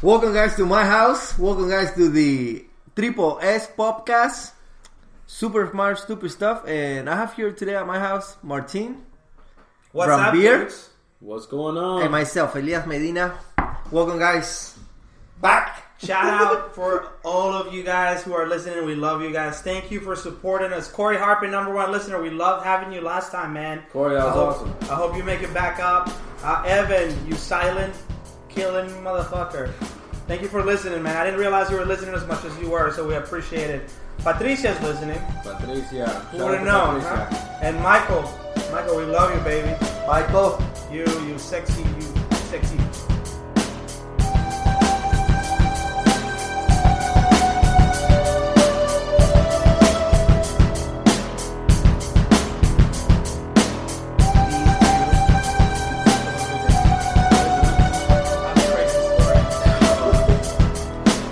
Welcome, guys, to my house. Welcome, guys, to the Triple S podcast. Super smart, stupid stuff. And I have here today at my house Martin. What's from up, Beer. dudes? What's going on? And myself, Elias Medina. Welcome, guys. Back. Shout out for all of you guys who are listening. We love you guys. Thank you for supporting us. Corey Harper, #1 listener. We loved having you last time, man. Corey, that was awesome. I hope you make it back up. Evan, you silent killing motherfucker. Thank you for listening, man. I didn't realize you were listening as much as you were, so we appreciate it. Patricia's listening. Patricia. Who would have known, huh? And Michael, we love you, baby. Michael. You sexy.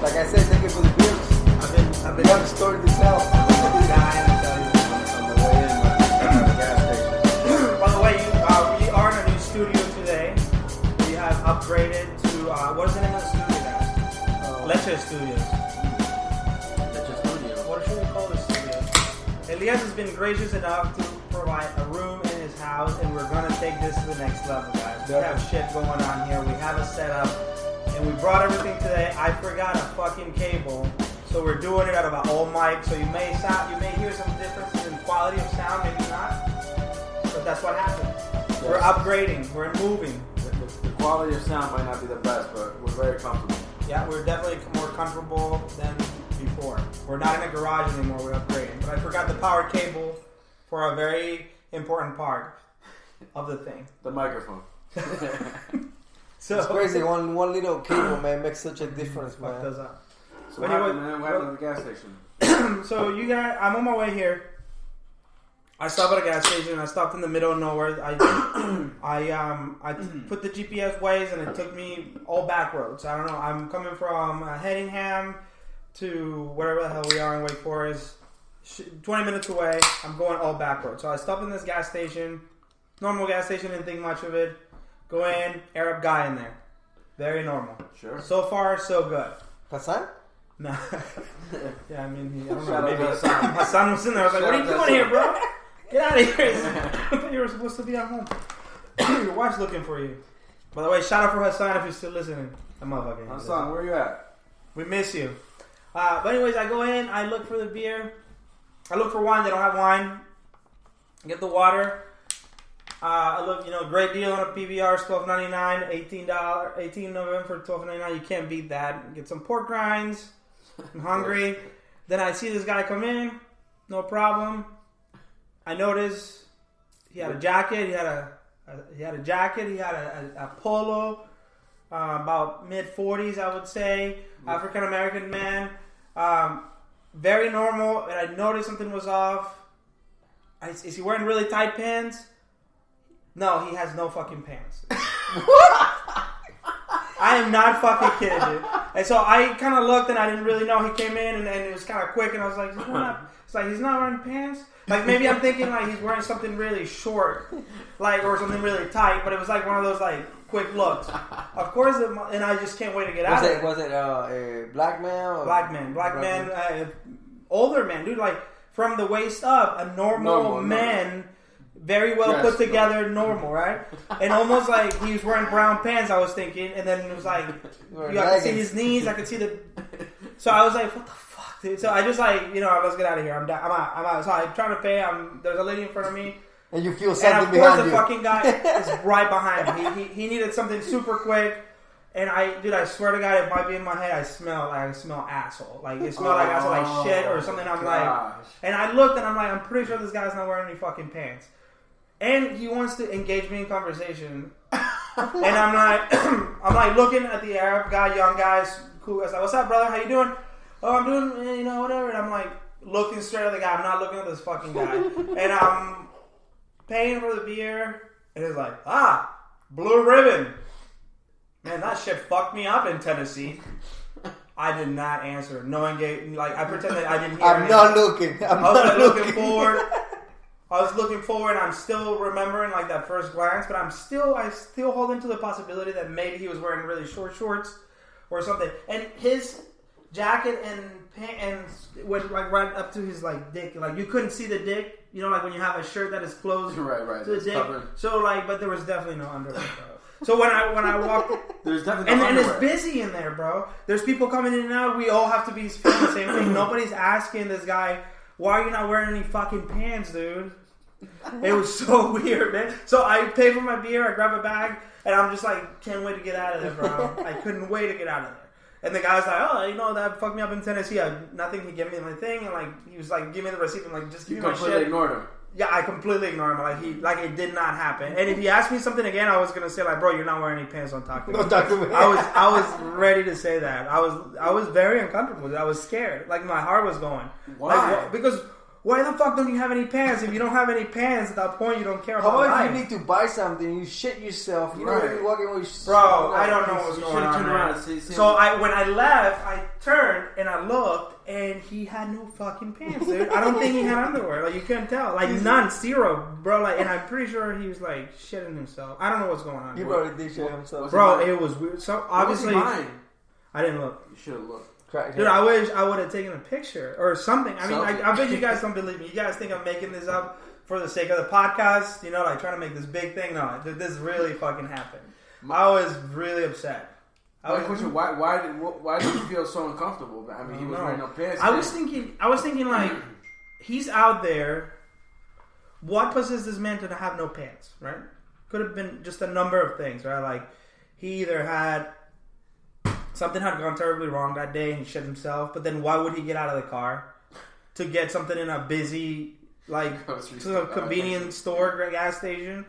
Like I said, thank you for the beers. I've We been have a story to tell. dying to tell you. On the way in, at the gas station. By the way, we are in a new studio today. We have upgraded to what is the name of the studio, guys? Leche Studios. That's just studio. What should we call this studio? Elias has been gracious enough to provide a room in his house, and we're gonna take this to the next level, guys. We have shit going on here. We have a setup, and we brought everything today. I forgot a fucking cable, so we're doing it out of an old mic. So you may hear some differences in quality of sound, maybe not, but that's what happened. We're upgrading. We're moving. The quality of sound might not be the best, but we're very comfortable. Yeah, we're definitely more comfortable than before. We're not in a garage anymore. We're upgrading. But I forgot the power cable for a very important part of the thing. The microphone. So It's crazy. One little cable, man, makes such a difference, Fucked man. us up. So But what happened, anyway, man? What happened at the gas station? So you guys, I'm on my way here. I stopped at a gas station. I stopped in the middle of nowhere. I put the GPS ways, and it took me all back roads. I don't know. I'm coming from Hedingham to wherever the hell we are in Wake Forest. 20 minutes away. I'm going all back roads. So I stopped in this gas station. Normal gas station. Didn't think much of it. Go in. Arab guy in there. Very normal. Sure. So far, so good. Hassan? No. Yeah, I mean, I don't know. Shout out Maybe to Hassan. Hassan was in there. I was like, what are you Shout out doing to here, bro? Get out of here. I thought you were supposed to be at home. Your wife's looking for you. By the way, shout out for Hassan if you're still listening. That motherfucker. Hassan, where you at? We miss you. But anyways, I go in. I look for the beer. I look for wine. They don't have wine. Get the water. I look, great deal on a PBR. It's $12.99. $18 November for $12.99. You can't beat that. Get some pork rinds. I'm hungry. Then I see this guy come in. No problem. I notice he had a jacket. He had a jacket. He had a polo. About mid-40s, I would say. African American man. Very normal. And I noticed something was off. Is he wearing really tight pants? No, he has no fucking pants. I am not fucking kidding, dude. And so I kind of looked, and I didn't really know. He came in, and it was kind of quick, and I was like, he's not wearing pants? Like, maybe I'm thinking, like, he's wearing something really short, like, or something really tight, but it was like one of those, like, quick looks. Of course, and I just can't wait to get out of it. Was it a black man? Or Black man, older man, dude, like, from the waist up, a normal man. Very well put together, normal, right? And almost like he was wearing brown pants, I was thinking. And then it was like, I could see his knees, I could see the... So I was like, what the fuck, dude? So I just like, let's get out of here. I'm out. So I'm trying to pay. There's a lady in front of me. And you feel something behind you. And of behind course the fucking guy is right behind me. He needed something super quick. And I swear to God, it might be in my head. I smell asshole. Like it smelled like asshole, like shit or something. I'm like, and I looked and I'm like, I'm pretty sure this guy's not wearing any fucking pants. And he wants to engage me in conversation. And I'm like looking at the Arab guy, young guys, cool. I was like, what's up, brother? How you doing? Oh, I'm doing, whatever. And I'm like looking straight at the guy. I'm not looking at this fucking guy. And I'm paying for the beer. And he's like, Blue Ribbon. Man, that shit fucked me up in Tennessee. I did not answer. No engagement. Like, I pretended I didn't hear I'm not looking. I was looking forward. I was looking forward. I'm still remembering like that first glance, but I still hold into the possibility that maybe he was wearing really short shorts, or something. And his jacket and pants went like right up to his like dick. Like you couldn't see the dick. You know, like when you have a shirt that is closed right. to the dick. Covered. So like, but there was definitely no underwear, bro. So when I walked, there's definitely no and underwear. it's busy in there, bro. There's people coming in and out. We all have to be feeling the same thing. Nobody's asking this guy, why are you not wearing any fucking pants, dude? It was so weird, man. So I pay for my beer, I grab a bag, and I'm just like, can't wait to get out of there, bro. I couldn't wait to get out of there. And the guy was like, oh, you know, that fucked me up in Tennessee. Nothing, he gave me my thing, and like, he was like, give me the receipt. I'm like, just give me my shit. You completely ignored him. Yeah, I completely ignored him. Like it did not happen. And if he asked me something again, I was gonna say like, bro, you're not wearing any pants. Don't talk to me. Don't talk to me. I was ready to say that. I was very uncomfortable. I was scared. Like my heart was going. Why? Like, because why the fuck don't you have any pants? If you don't have any pants, at that point you don't care about How about life. if you need to buy something, you shit yourself, you know, Right. you're walking with Bro, I don't know what's You going should've on. turned man. around and see So when I left, I turned and I looked, and he had no fucking pants, dude. I don't think he had underwear. Like you couldn't tell, like none, zero, bro. Like, and I'm pretty sure he was like shitting himself. I don't know what's going on, You bro. probably did shit himself. Bro, it was weird. So obviously, mine. I didn't look. You should have looked. Dude, I wish I would have taken a picture or something. I mean, Selfie. I bet you guys don't believe me. You guys think I'm making this up for the sake of the podcast, you know, like trying to make this big thing. No, this really fucking happened. I was really upset. My question: Why did you feel so uncomfortable? I mean, he was wearing no pants. I was thinking like, he's out there. What possessed this man to have no pants? Right? Could have been just a number of things, right? Like he either had something had gone terribly wrong that day and he shit himself. But then why would he get out of the car to get something in a busy like to a convenience store, gas station?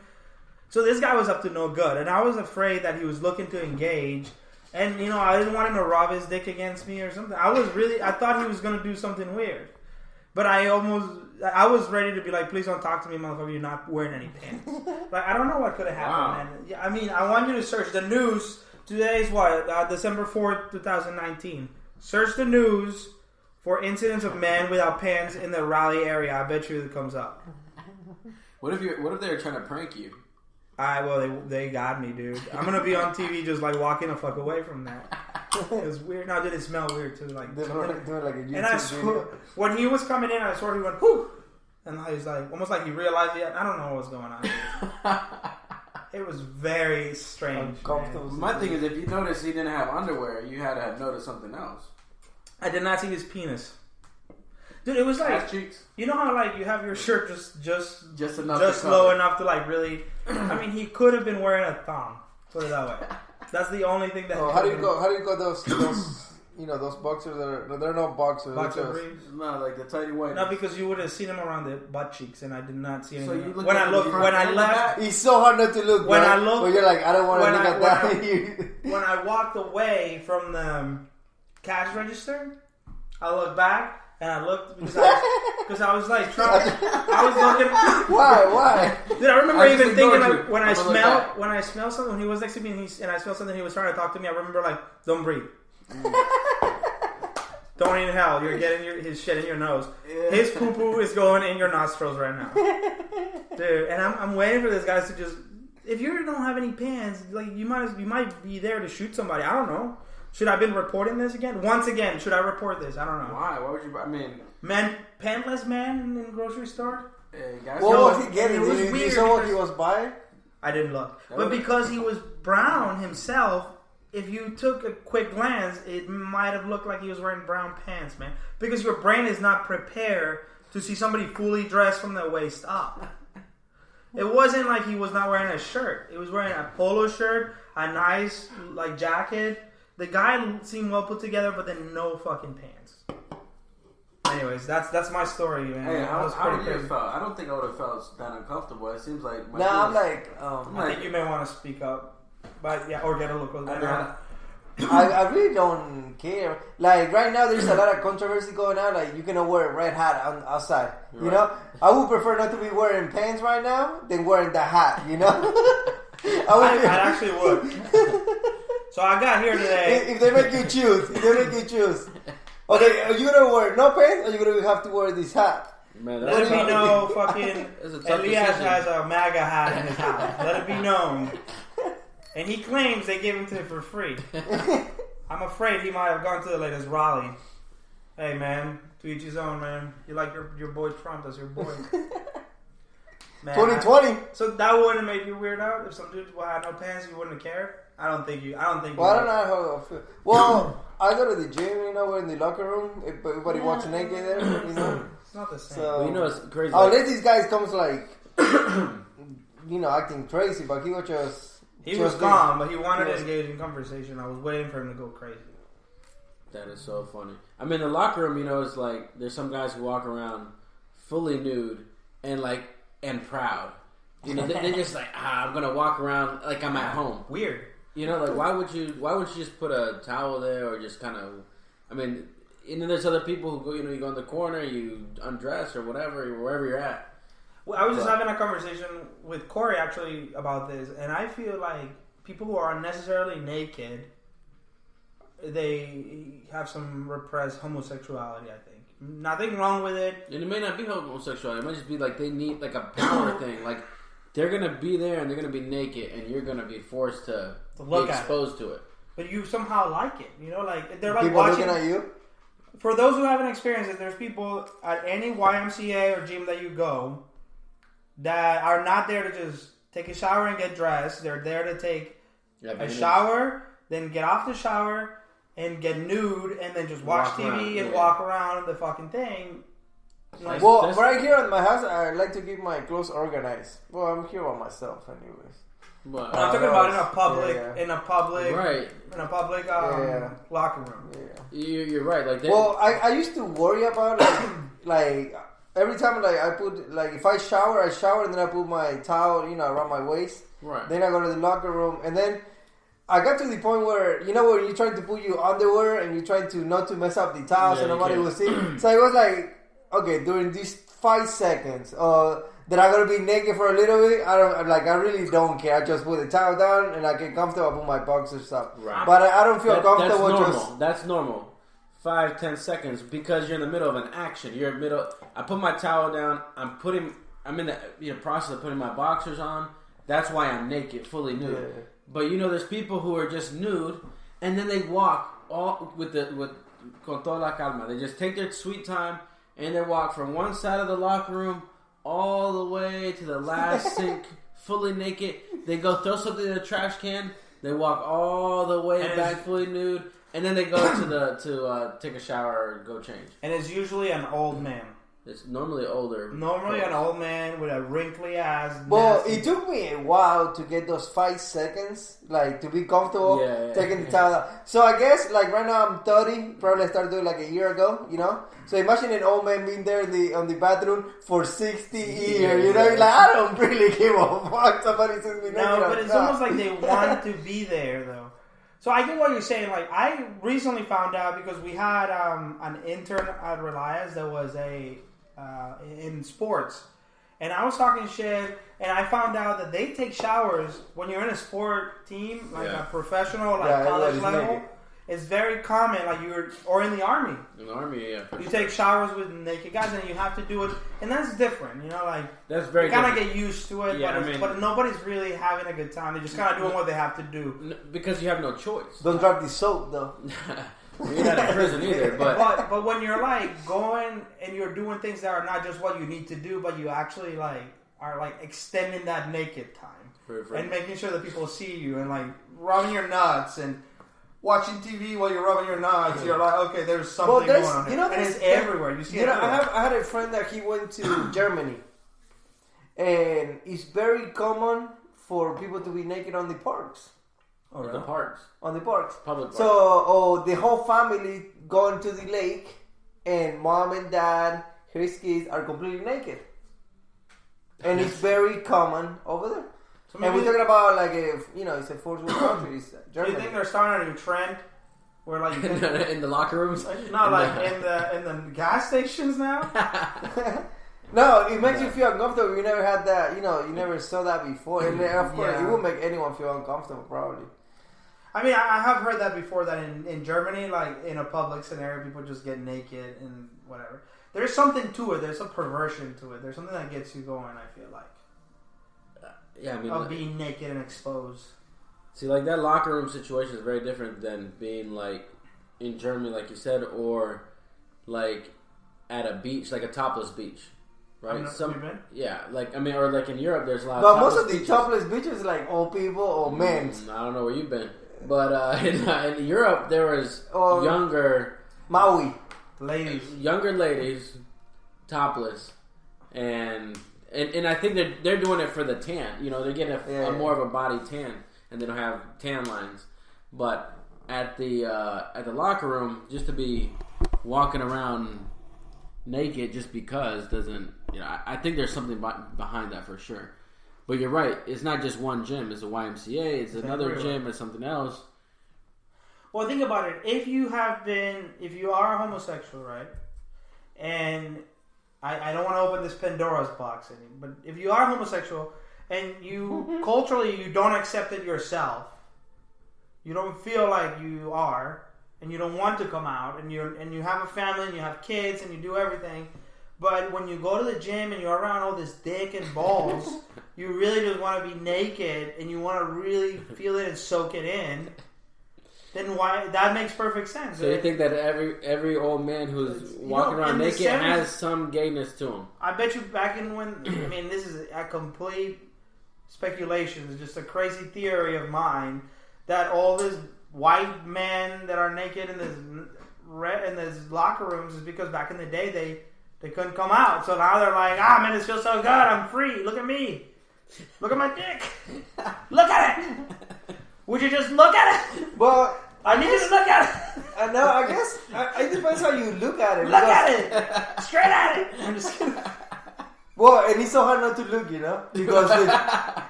So this guy was up to no good, and I was afraid that he was looking to engage. And you know, I didn't want him to rub his dick against me or something. I thought he was gonna do something weird, but I was ready to be like, please don't talk to me, motherfucker. You're not wearing any pants. Like I don't know what could have happened. Wow. Man. Yeah, I mean, I want you to search the news. Today's what? December 4th, 2019. Search the news for incidents of men without pants in the Raleigh area. I bet you it comes up. What if they were trying to prank you? Well, they got me, dude. I'm gonna be on TV just like walking the fuck away from that. It was weird. Now, did it smell weird too? Like, Doing like a YouTube and I swore, when he was coming in, I swore he went whoo, and he's like almost like he realized it. I don't know what's going on. It was very strange. My thing is, if you noticed he didn't have underwear, you had to have noticed something else. I did not see his penis. Dude, it was like Ass cheeks. You know how like you have your shirt just low enough to like really. I mean, he could have been wearing a thong. Put it that way. That's the only thing that. How do you go those you know those boxers that are they're not boxers. Boxer briefs? No, like the tidy white. No, because you would have seen him around the butt cheeks, and I did not see anything. So you looked when at I looked, the when I front left, It's so hard not to look. When right? I look- but you're like, I don't want to when look I- at that. when I walked away from the cash register, I looked back and I looked because I was like trying. I was looking. Why? Dude, I remember I just even thinking ignored like you. when I'm I gonna look smelled back. when I smelled something when he was next to me and I smelled something he was trying to talk to me. I remember like, don't breathe. Don't inhale. You're getting his shit in your nose. Yeah. His poo poo is going in your nostrils right now, dude. And I'm waiting for this guy to just. If you don't have any pants, like you might be there to shoot somebody. I don't know. Should I have been reporting this again? Once again, should I report this? I don't know. Why? Why would you? I mean, Pantless man in the grocery store. guys. What No, was he getting? it was Did you weird saw what because- he was buying? I didn't look. That But was- because he was brown himself, if you took a quick glance, it might have looked like he was wearing brown pants, man. Because your brain is not prepared to see somebody fully dressed from the waist up. It wasn't like he was not wearing a shirt. He was wearing a polo shirt, a nice like jacket. The guy seemed well put together, but then no fucking pants. Anyways, that's my story, man. Hey, That was how pretty would you have crazy. felt? I don't think I would have felt that uncomfortable. It seems like my Nah, I'm feelings- like, I think you may want to speak up, but yeah, or get a look. I really don't care. Like right now, there's a lot of controversy going on. Like you cannot wear a red hat outside. You know, I would prefer not to be wearing pants right now than wearing the hat. You know, I actually would. So I got here today. If they make you choose, okay, are you gonna wear no pants, or you gonna have to wear this hat? Man, Let it be known, fucking It's a tough Elias decision. has a MAGA hat in his house. Let it be known. And he claims they gave him to him for free. I'm afraid he might have gone to the latest rally. Hey, man, to each his own, man. You like your boy Trump, that's your boy. Man, 2020. So that wouldn't make you weird out if some dude had no pants, you wouldn't care. I don't think. Well, I don't know how I feel. Well, I go to the gym. We're in the locker room. Everybody watching naked there. It's not the same. So, it's crazy. Unless these guys comes like, acting crazy, but he was just. He was calm, but he wanted to engage in conversation. I was waiting for him to go crazy. That is so funny. I mean, the locker room, it's like there's some guys who walk around fully nude and proud. They're just like, I'm gonna walk around like I'm at home. Weird. Why would you just put a towel there or just kind of? I mean, and then there's other people who go. You go in the corner, you undress or whatever, wherever you're at. Well, I was just having a conversation with Corey actually about this, and I feel like people who are unnecessarily naked, they have some repressed homosexuality, I think. Nothing wrong with it. And it may not be homosexuality. It might just be like they need like a power thing. Like they're going to be there and they're going to be naked and you're going to be forced to be exposed to it. But you somehow like it. They're like people watching. Looking at you? For those who haven't experienced it, there's people at any YMCA or gym that you go that are not there to just take a shower and get dressed. They're there to take a shower, then get off the shower and get nude, and then just watch TV and walk around the fucking thing. Right here in my house, I like to keep my clothes organized. Well, I'm here by myself, anyways. But I'm talking about in a public locker room. Yeah. You're right. Like I used to worry about like every time I put if I shower and then I put my towel around my waist. Right. Then I go to the locker room and then I got to the point where when you're trying to put your underwear and you're trying to not to mess up the towels and nobody will see. So it was like, okay, during these 5 seconds that I'm gonna be naked for a little bit, I really don't care. I just put the towel down and I get comfortable. I put my boxers up. Right. But I don't feel comfortable. That's normal. That's normal. 5-10 seconds because you're in the middle of an action. I put my towel down. I'm in the process of putting my boxers on. That's why I'm naked, fully nude. Yeah. But there's people who are just nude, and then they walk all con toda la calma. They just take their sweet time, and they walk from one side of the locker room all the way to the last sink, fully naked. They go throw something in the trash can. They walk all the way back, fully nude, and then they go to take a shower or go change. And it's usually an old man. It's normally older. Normally an old man with a wrinkly ass. Well, it took me a while to get those 5 seconds, to be comfortable taking the towel out. So I guess, right now I'm 30. Probably I started doing a year ago, So imagine an old man being there on the bathroom for 60 years, I don't really give a fuck. Somebody says me no, but it's almost like they want to be there, though. So I get what you're saying. I recently found out because we had an intern at Reliance that was in sports, and I was talking shit, and I found out that they take showers when you're in a sport team, a professional, college level. It's very common, or in the army. In the army, you take showers with naked guys, and you have to do it, and that's different. That's very. You kind of get used to it, but nobody's really having a good time. They're just kind of doing what they have to do because you have no choice. Don't drop the soap though. You're not in prison either, but when you're going and you're doing things that are not just what you need to do, but you actually are extending that naked time and making sure that people see you and rubbing your nuts and watching TV while you're rubbing your nuts. You're okay, there's something going on here. And it's everywhere. You see it everywhere. I had a friend that he went to Germany, and it's very common for people to be naked on the parks. On the parks. On the parks. Public parks. So, the whole family going to the lake, and mom and dad, his kids are completely naked. And it's very common over there. So and we're talking about it's a first world country, it's Germany. Do you think they're starting a new trend where in the locker rooms? No, in the gas stations now? No, it makes you feel uncomfortable. You never had that, you never saw that before. And of course, it will make anyone feel uncomfortable, probably. I mean, I have heard that before, that in Germany, in a public scenario, people just get naked and whatever. There's something to it. There's a perversion to it. There's something that gets you going, I feel like. Yeah, I mean... Of being naked and exposed. See, like that locker room situation is very different than being like in Germany, like you said, or like at a beach, like a topless beach, right? Yeah, like I mean, or like in Europe, there's a lot. But of most of the beaches. topless beaches like old people or men. I don't know where you've been, but in Europe there was younger Maui ladies, topless, and I think they're doing it for the tan. You know, they're getting a more of a body tan, and they don't have tan lines. But at the locker room, just to be walking around naked just because doesn't, you know, I think there's something behind that for sure. But you're right, it's not just one gym. It's a YMCA, it's another gym, it's something else. Well, think about it. If you are homosexual, right? And I don't want to open this Pandora's box but if you are homosexual and you culturally you don't accept it yourself, you don't feel like you are, and you don't want to come out, and you have a family and you have kids and you do everything, but when you go to the gym and you're around all this dick and balls, you really just want to be naked and you want to really feel it and soak it in. Then why? That makes perfect sense. So you think that every old man who's walking around naked has some gayness to him? I bet you back in when, I mean, this is a complete speculation. It's just a crazy theory of mine that all these white men that are naked in this locker rooms is because back in the day they couldn't come out. So now they're like, man, this feels so good. I'm free. Look at me. Look at my dick. Look at it. Would you just look at it? Well, I need you to look at it. I know. I guess it depends how you look at it. Look at it. Straight at it. I'm just kidding. Well, and it's so hard not to look, you know, because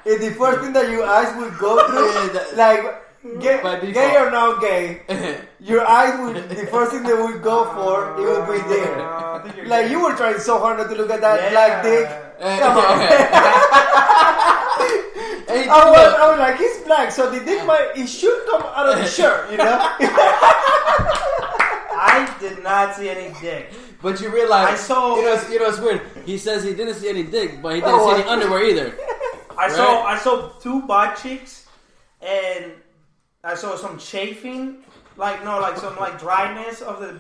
if the first thing that your eyes would go through, like gay or not gay, your eyes would, the first thing they would go for, it would be there. Like you were trying so hard not to look at that black dick. I was like, he's black, so the dick it should come out of the shirt, you know. I did not see any dick. But you realize, I saw. You know, it's weird. He says he didn't see any dick, but he didn't see any underwear either. I saw 2 butt cheeks, and I saw some chafing, some dryness of the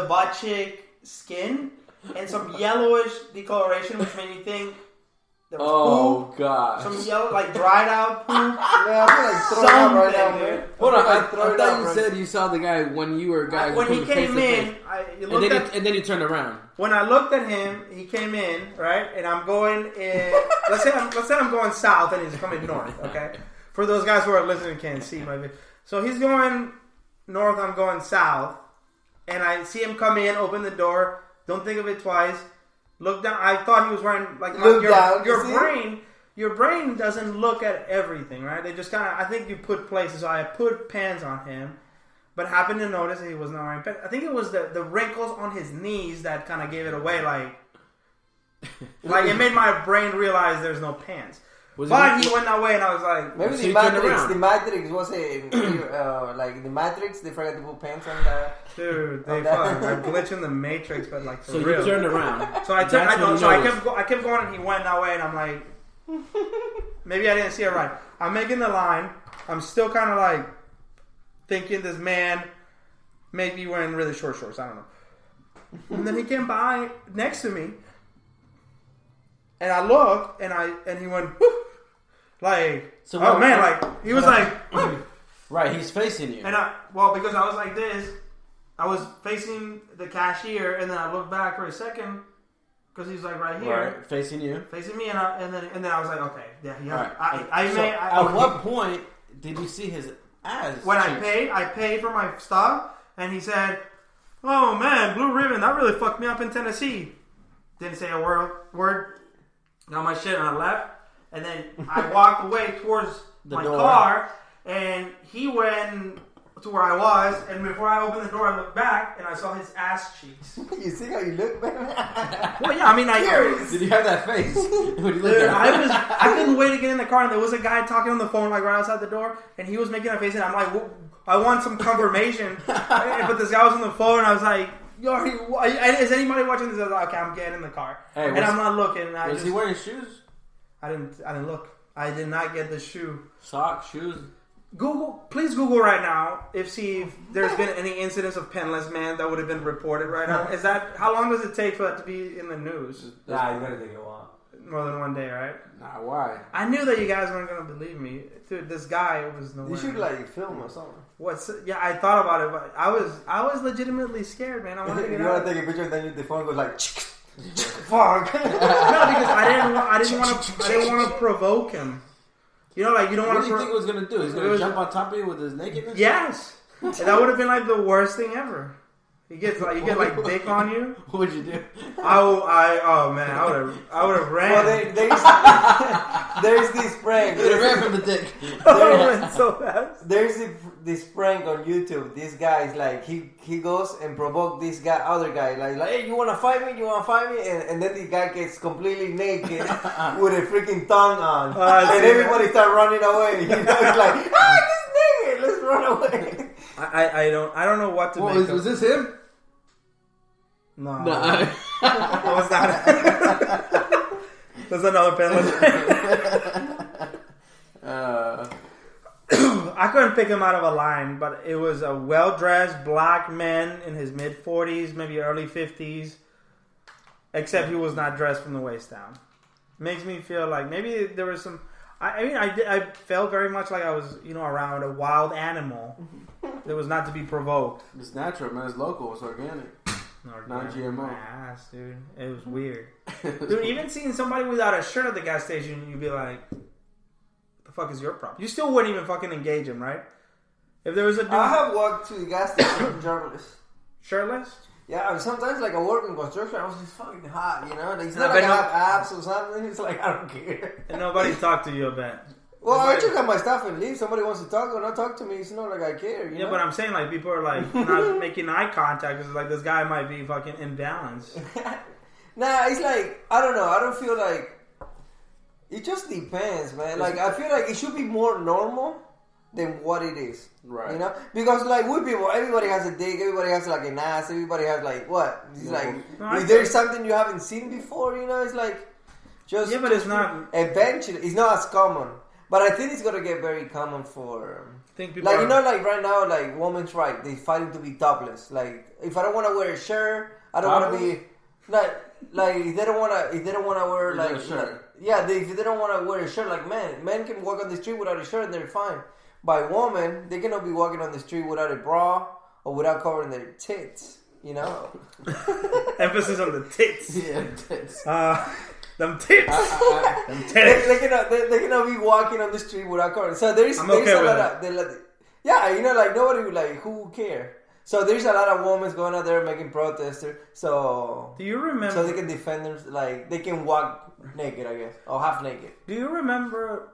butt cheek skin, and some yellowish decoloration, which made me think there was poop. God! Some yellow, dried out poop. Yeah, I feel like throwing up right now, man. Hold on, I thought you said you saw the guy when you were when he came in, and then you turned around. When I looked at him, he came in, right, and I'm going in. let's say I'm going south, and he's coming north. Okay, for those guys who are listening can't see my video. So he's going north, I'm going south, and I see him come in, open the door. Don't think of it twice. Look down. I thought he was wearing your brain doesn't look at everything, right? They just kind of. I think you put places. So I put pants on him, but happened to notice that he was not wearing pants. I think it was the wrinkles on his knees that kind of gave it away. Like it made my brain realize there's no pants. But he went that way, and I was like, maybe the Matrix was it like the Matrix? They forgot to put pants on that. Dude, they fucking glitch in the Matrix, but for so real. So you turned around. So I kept going, and he went that way, and I'm like, maybe I didn't see it right. I'm making the line. I'm still kind of thinking this man may be wearing really short shorts. I don't know. And then he came by next to me, and I looked, and he went, whoo! So he was like, right, he's facing you. And because I was like this, I was facing the cashier, and then I looked back for a second, because he's right here. Right, facing you. Facing me, and then I was like, okay, yeah. Right. At what point did you see his ass? When I paid for my stuff, and he said, oh man, Blue Ribbon, that really fucked me up in Tennessee. Didn't say a word. Got my shit, and I left. And then I walked away towards my car, and he went to where I was. And before I opened the door, I looked back, and I saw his ass cheeks. You see how you look, man? Well, yeah, I mean, did you have that face? When you looked I couldn't wait to get in the car, and there was a guy talking on the phone right outside the door, and he was making a face, and I'm like, I want some confirmation. But this guy was on the phone, and I was like, yo, is anybody watching this? I was like, okay, I'm getting in the car. Hey, and I'm not looking. Was he wearing shoes? I didn't look. I did not get the shoe. Socks, shoes. Please Google right now see if there's been any incidents of penless man that would have been reported right now. How long does it take for that to be in the news? Nah, it's gonna take a while. More than one day, right? Nah, why? I knew that you guys weren't gonna believe me. Dude, this guy was nowhere. You should like film or something. Yeah, I thought about it, but I was legitimately scared, man. I wanted to get you out. wanna take a picture, then the phone goes like, fuck. No, because I didn't want to provoke him. You know, like you don't want What to. do you think he was gonna do? He's gonna jump on top of you with his nakedness? Yes, and that would have been like the worst thing ever. You get like dick on you. What would you do? Oh man, I would have ran. Well, there's this prank. You ran from the dick. There's this prank on YouTube. This guy is like he goes and provoke this other guy like hey, you wanna fight me? And then the guy gets completely naked with a freaking tongue on, and everybody start running away. You know, it's like he's naked. Let's run away. I don't know what to make. Was this him? No. No. That was not. There's another penalty. I couldn't pick him out of a line, but it was a well-dressed black man in his mid-40s, maybe early 50s, except he was not dressed from the waist down. Makes me feel like maybe there was some... I felt very much like I was, around a wild animal that was not to be provoked. It's natural, man. It's local. It's organic. Non-GMO. My ass, dude. It was weird. Dude, even seeing somebody without a shirt at the gas station, you'd be like, the fuck is your problem? You still wouldn't even fucking engage him, right? If there was a dude... I have walked to the gas station shirtless. Shirtless? Yeah, and sometimes like I work in construction, I was just fucking hot, Like, it's not like I have abs or something. It's like I don't care. And nobody talked to you, I bet. Well, I check out my stuff and leave. Somebody wants to talk or not talk to me. It's not like I care. You know? But I'm saying like people are like not making eye contact because like this guy might be fucking imbalanced. Nah, it's like I don't know. I don't feel like it just depends, man. Like I feel like it should be more normal than what it is. Right. Because like with people, everybody has a dick, everybody has like an ass, everybody has like what? It's like if there's something you haven't seen before, it's like just but it's not. Eventually, it's not as common. But I think it's gonna get very common for think people like like right now, like women's right, they fighting to be topless. Like if I don't want to wear a shirt, I don't want to be like if they don't want to wear like a shirt. If they don't want to wear a shirt, like men can walk on the street without a shirt and they're fine. By women, they cannot be walking on the street without a bra or without covering their tits. Emphasis on the tits. Yeah, tits. Them tits. Them tits. They cannot be walking on the street without covering. So there's a lot of like nobody like who care. So there's a lot of women going out there making protests. So do you remember? So they can defend them. Like they can walk naked, I guess, or half naked. Do you remember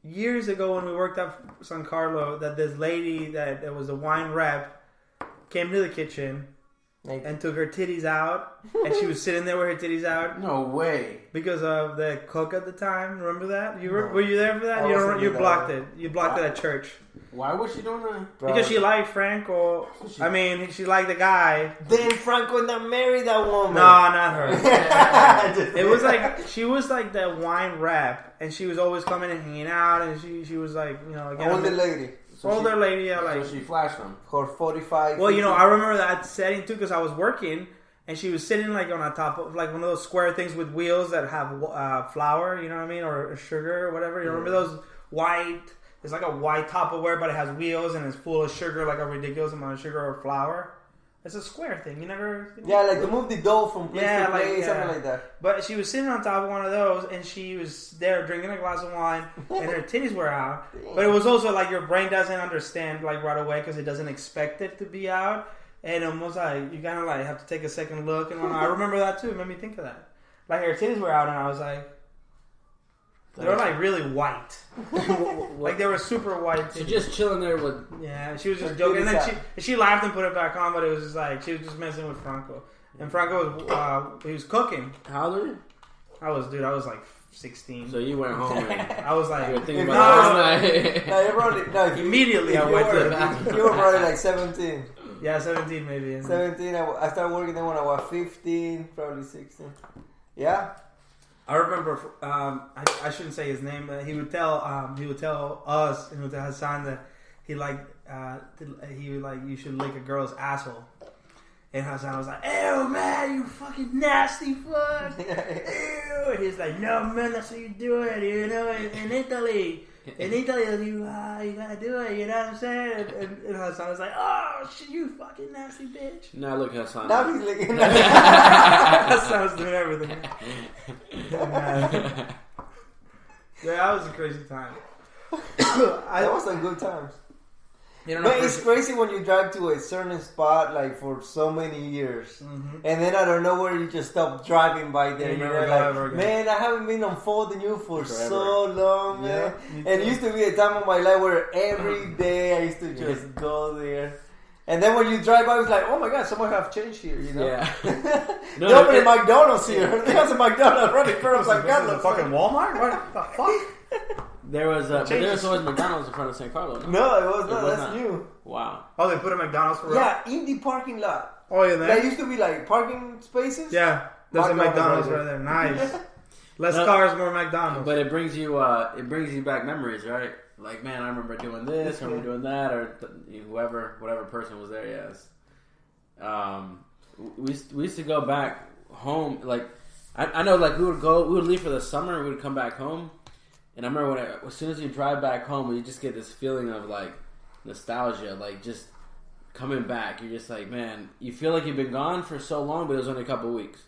years ago when we worked at San Carlo that this lady that was a wine rep came to the kitchen and took her titties out, and she was sitting there with her titties out. No way. Because of the cook at the time. Remember that? Were you there for that? You blocked it. You blocked it at church. Why was she doing that? Because she liked Franco. She liked the guy. Then Franco not married that woman. No, not her. It was like she was like the wine rep, and she was always coming and hanging out, and she was like older lady. Older lady, like so she flashed them. For 45. Well, I remember that setting too because I was working, and she was sitting like on a top of like one of those square things with wheels that have flour, you know what I mean, or sugar or whatever. You remember those white? It's like a white Tupperware, but it has wheels and it's full of sugar, like a ridiculous amount of sugar or flour. It's a square thing. You never... like to move the dough from place to place, something like that. But she was sitting on top of one of those, and she was there drinking a glass of wine, and her titties were out. But it was also like your brain doesn't understand like right away because it doesn't expect it to be out. And almost like you kind of like have to take a second look. And I remember that too. It made me think of that. Like her titties were out, and I was like... They were like really white. Like they were super white. So just chilling there with... Yeah, she was just joking. And then she laughed and put it back on, but it was just like, she was just messing with Franco. And Franco was, he was cooking. How old are you? I was like 16. So you went home and... I was like... You were thinking about Immediately I went to the bathroom. You were probably like 17. Yeah, 17 maybe. 17, I started working then when I was 15, probably 16. Yeah. I remember. I shouldn't say his name, but he would tell us and he would tell Hassan that he would like you should lick a girl's asshole. And Hassan was like, "Ew, man, you fucking nasty fuck." Ew. And he's like, "No, man, that's how you do it. You know, in Italy, you gotta do it. You know what I'm saying?" And Hassan was like, "Oh, shit, you fucking nasty bitch." Now look, Hassan. Now he's licking. Hassan was doing everything. Yeah, that was a crazy time. That was some good times. But it's crazy when you drive to a certain spot like for so many years, and then out of nowhere you just stop driving by there. You're like, man, I haven't been on 4th Avenue for so long, man. And it used to be a time of my life where every day I used to just go there. And then when you drive by, it's like, oh my god, someone have changed here, you know? Yeah. They opened a McDonald's here. There's a McDonald's right in front of San Carlos. Fucking Walmart? What the fuck? There was always McDonald's in front of San Carlos. No, it was not. That's new. Wow. Oh, they put a McDonald's for real? Yeah, in the parking lot. Oh, yeah, there used to be like parking spaces. Yeah, there's a McDonald's right there. Nice. Less cars, more McDonald's. But it brings you back memories, right? Like, man, I remember doing this, I remember doing that, or whatever person was there. Yes. We used to go back home. Like, I know, like we would leave for the summer, we would come back home. And I remember as soon as you drive back home, you just get this feeling of like nostalgia, like just coming back. You're just like, man, you feel like you've been gone for so long, but it was only a couple of weeks.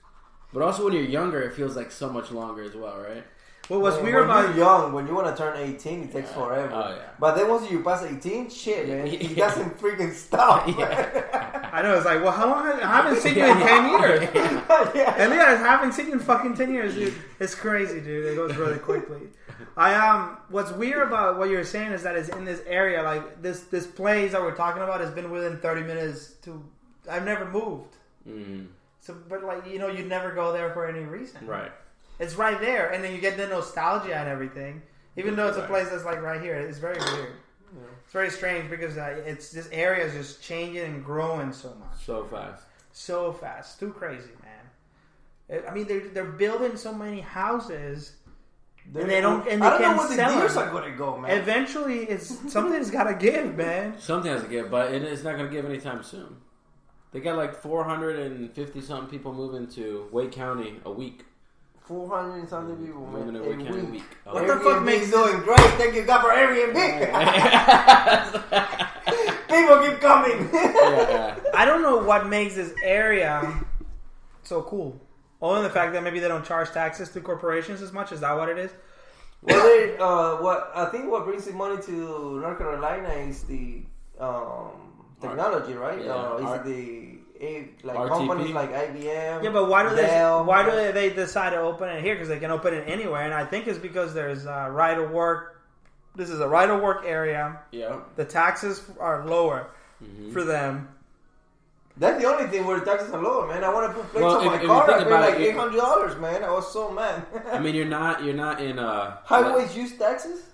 But also when you're younger, it feels like so much longer as well, right? Well, what's weird about you're young, when you want to turn 18, it takes forever. Oh, yeah. But then once you pass 18, shit, man, it doesn't freaking stop. I know, it's like, well, how long? I haven't seen you in 10 years. And I haven't seen you in fucking 10 years, dude. It's crazy, dude. It goes really quickly. What's weird about what you're saying is that it's in this area, like this place that we're talking about has been within 30 minutes to. I've never moved. So, but like you'd never go there for any reason, right? It's right there, and then you get the nostalgia and everything. Even though it's a place that's like right here, it's very weird. Yeah. It's very strange because it's this area is just changing and growing so much, so fast, too crazy, man. I mean, they're building so many houses. And they don't. And they I don't can't know where sell the deals them. are going to go, man. Eventually, something's got to give, man. Something has to give, but it's not going to give anytime soon. They got like 450 something people moving to Wake County a week. 400 and something people moving to Wake County a week. What the fuck makes doing great? Thank you God for Airbnb. People keep coming. I don't know what makes this area so cool. Only the fact that maybe they don't charge taxes to corporations as much. Is that what it is? Well, what brings the money to North Carolina is the technology, right? Yeah. Is the RTP? companies like IBM. Yeah, but why do Dell, they decide to open it here? Because they can open it anywhere, and I think it's because there's right to work. This is a right to work area. Yeah, the taxes are lower for them. That's the only thing where the taxes are lower, man. I want to put plates on my car. I paid like $800, man. I was so mad. I mean, you're not in highways use taxes.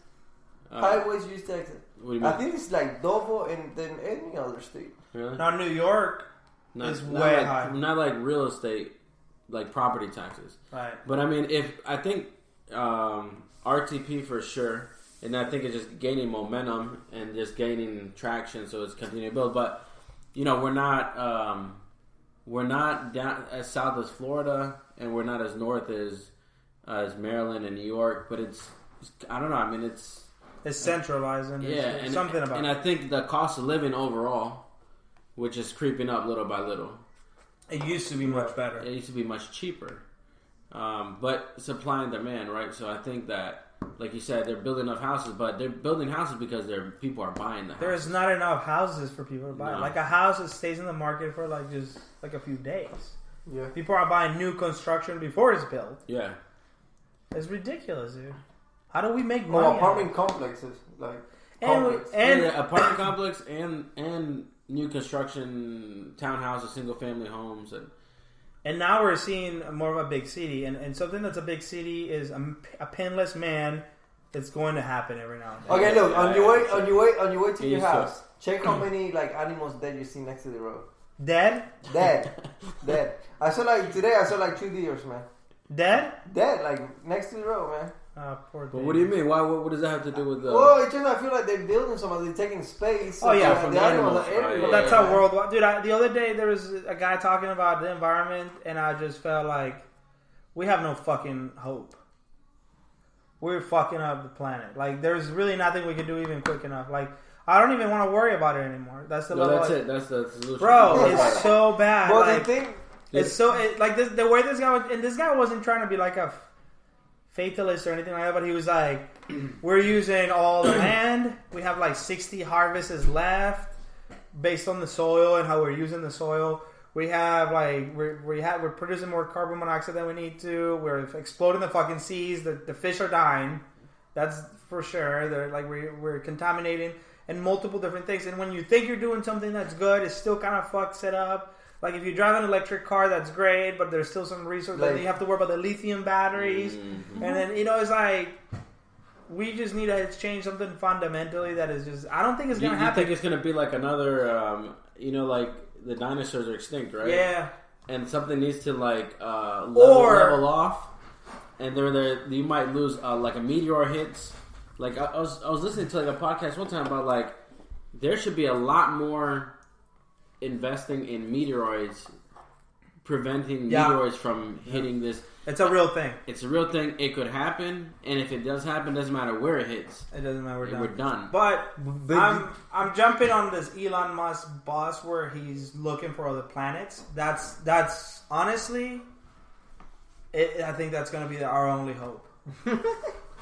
Highways use taxes. What do you mean? I think it's like double than any other state. Really? Now New York is way high. Not like real estate, like property taxes. Right. But I mean, I think RTP for sure, and I think it's just gaining momentum and just gaining traction, so it's continuing to build. But we're not down as south as Florida, and we're not as north as Maryland and New York. But I don't know. I mean, it's centralizing. Yeah, something about it. And I think the cost of living overall, which is creeping up little by little. It used to be much better. It used to be much cheaper. But supply and demand, right? So I think that, like you said, they're building enough houses, but they're building houses because people are buying the houses. There's not enough houses for people to buy. No. Like a house that stays in the market for just a few days. Yeah. People are buying new construction before it's built. Yeah. It's ridiculous, dude. How do we make money? Apartment complexes, like apartment complex and new construction townhouses, single family homes, and now we're seeing more of a big city, and something that's a big city is a pinless man. It's going to happen every now and then. Okay, look, on your way to your house, check how many animals dead you see next to the road. Dead. I saw today 2 deers, man. Dead? Dead, like next to the road, man. Poor But what do you mean? Why? What does that have to do with? Well, it's just I feel like they're building something. They're taking space. Oh, yeah, from from the animals. animals. Everywhere. Well, that's how worldwide. Dude, the other day there was a guy talking about the environment, and I just felt like we have no fucking hope. We're fucking up the planet. Like, there's really nothing we can do even quick enough. Like, I don't even want to worry about it anymore. That's the level. That's it. That's the solution. Bro, it's so bad. Well, like, the thing. like this, the way this guy was, and this guy wasn't trying to be like a fatalist or anything like that, but he was like, we're using all the land. We have like 60 harvests left based on the soil and how we're using the soil. We have like we're producing more carbon monoxide than we need to. We're exploding the fucking seas. The fish are dying. That's for sure. They're like we're contaminating and multiple different things. And when you think you're doing something that's good, it's still kind of fucked set up. Like if you drive an electric car, that's great, but there's still some resources. Like, you have to worry about the lithium batteries, and then it's like we just need to change something fundamentally. That is just I don't think it's gonna happen. You think it's gonna be like another, like the dinosaurs are extinct, right? Yeah. And something needs to like level off, and there you might lose like a meteor hits. Like I was listening to like a podcast one time about like there should be a lot more investing in meteoroids, preventing meteoroids from hitting this. It's a real thing. It's a real thing. It could happen, and if it does happen, it doesn't matter where it hits. It doesn't matter. We're done. But I'm jumping on this Elon Musk boss where he's looking for other planets. That's honestly, I think that's going to be our only hope.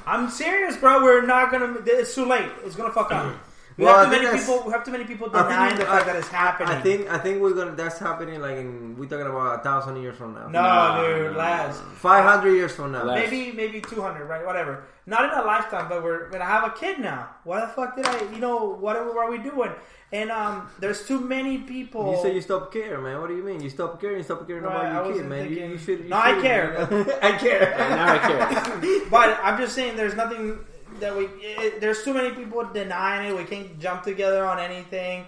I'm serious, bro. We're not going to. It's too late. It's going to fuck up. We have too many people denying the fact that it's happening. I think we're gonna. That's happening. Like we're talking about 1,000 years from now. No, dude, last 500 years from now. Maybe 200, right? Whatever. Not in a lifetime, but we're gonna have a kid now. Why the fuck did I? What are we doing? And there's too many people. You say you stop caring, man. What do you mean? You stop caring about your kid, man. You should. No, I care. I care. Now I care. But I'm just saying, there's nothing. There's too many people denying it. We can't jump together on anything.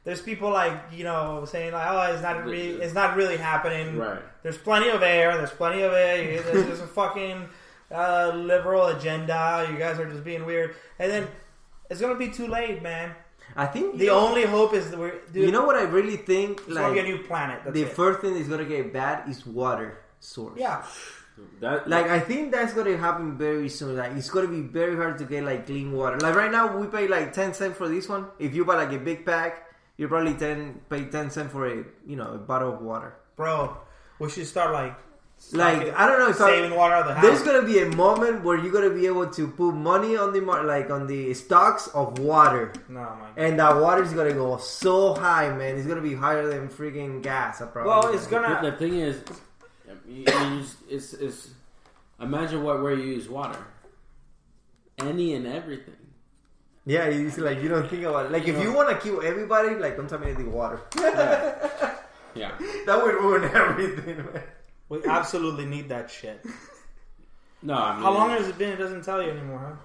There's people like saying like, oh, it's not really happening. Right. There's plenty of air. There's plenty of air. There's a fucking liberal agenda. You guys are just being weird. And then it's gonna be too late, man. I think the only hope is you know what I really think. It's gonna be a new planet. First thing that's gonna get bad is water source. Yeah. I think that's gonna happen very soon. Like it's gonna be very hard to get like clean water. Like right now, we pay like 10 cents for this one. If you buy like a big pack, you probably pay 10 cents for a bottle of water. Bro, we should start like I don't know if saving water out of the house. There's gonna be a moment where you're gonna be able to put money on on the stocks of water. No, my God. And that water is gonna go so high, man. It's gonna be higher than freaking gas. Well, it's gonna. The thing is. It's imagine where you use water. Any and everything. Yeah, it's like you don't think about it. Like if you want to kill everybody, like contaminate the water. Yeah. That would ruin everything, man. We absolutely need that shit. No, I mean, how long has it been? It doesn't tell you anymore, huh?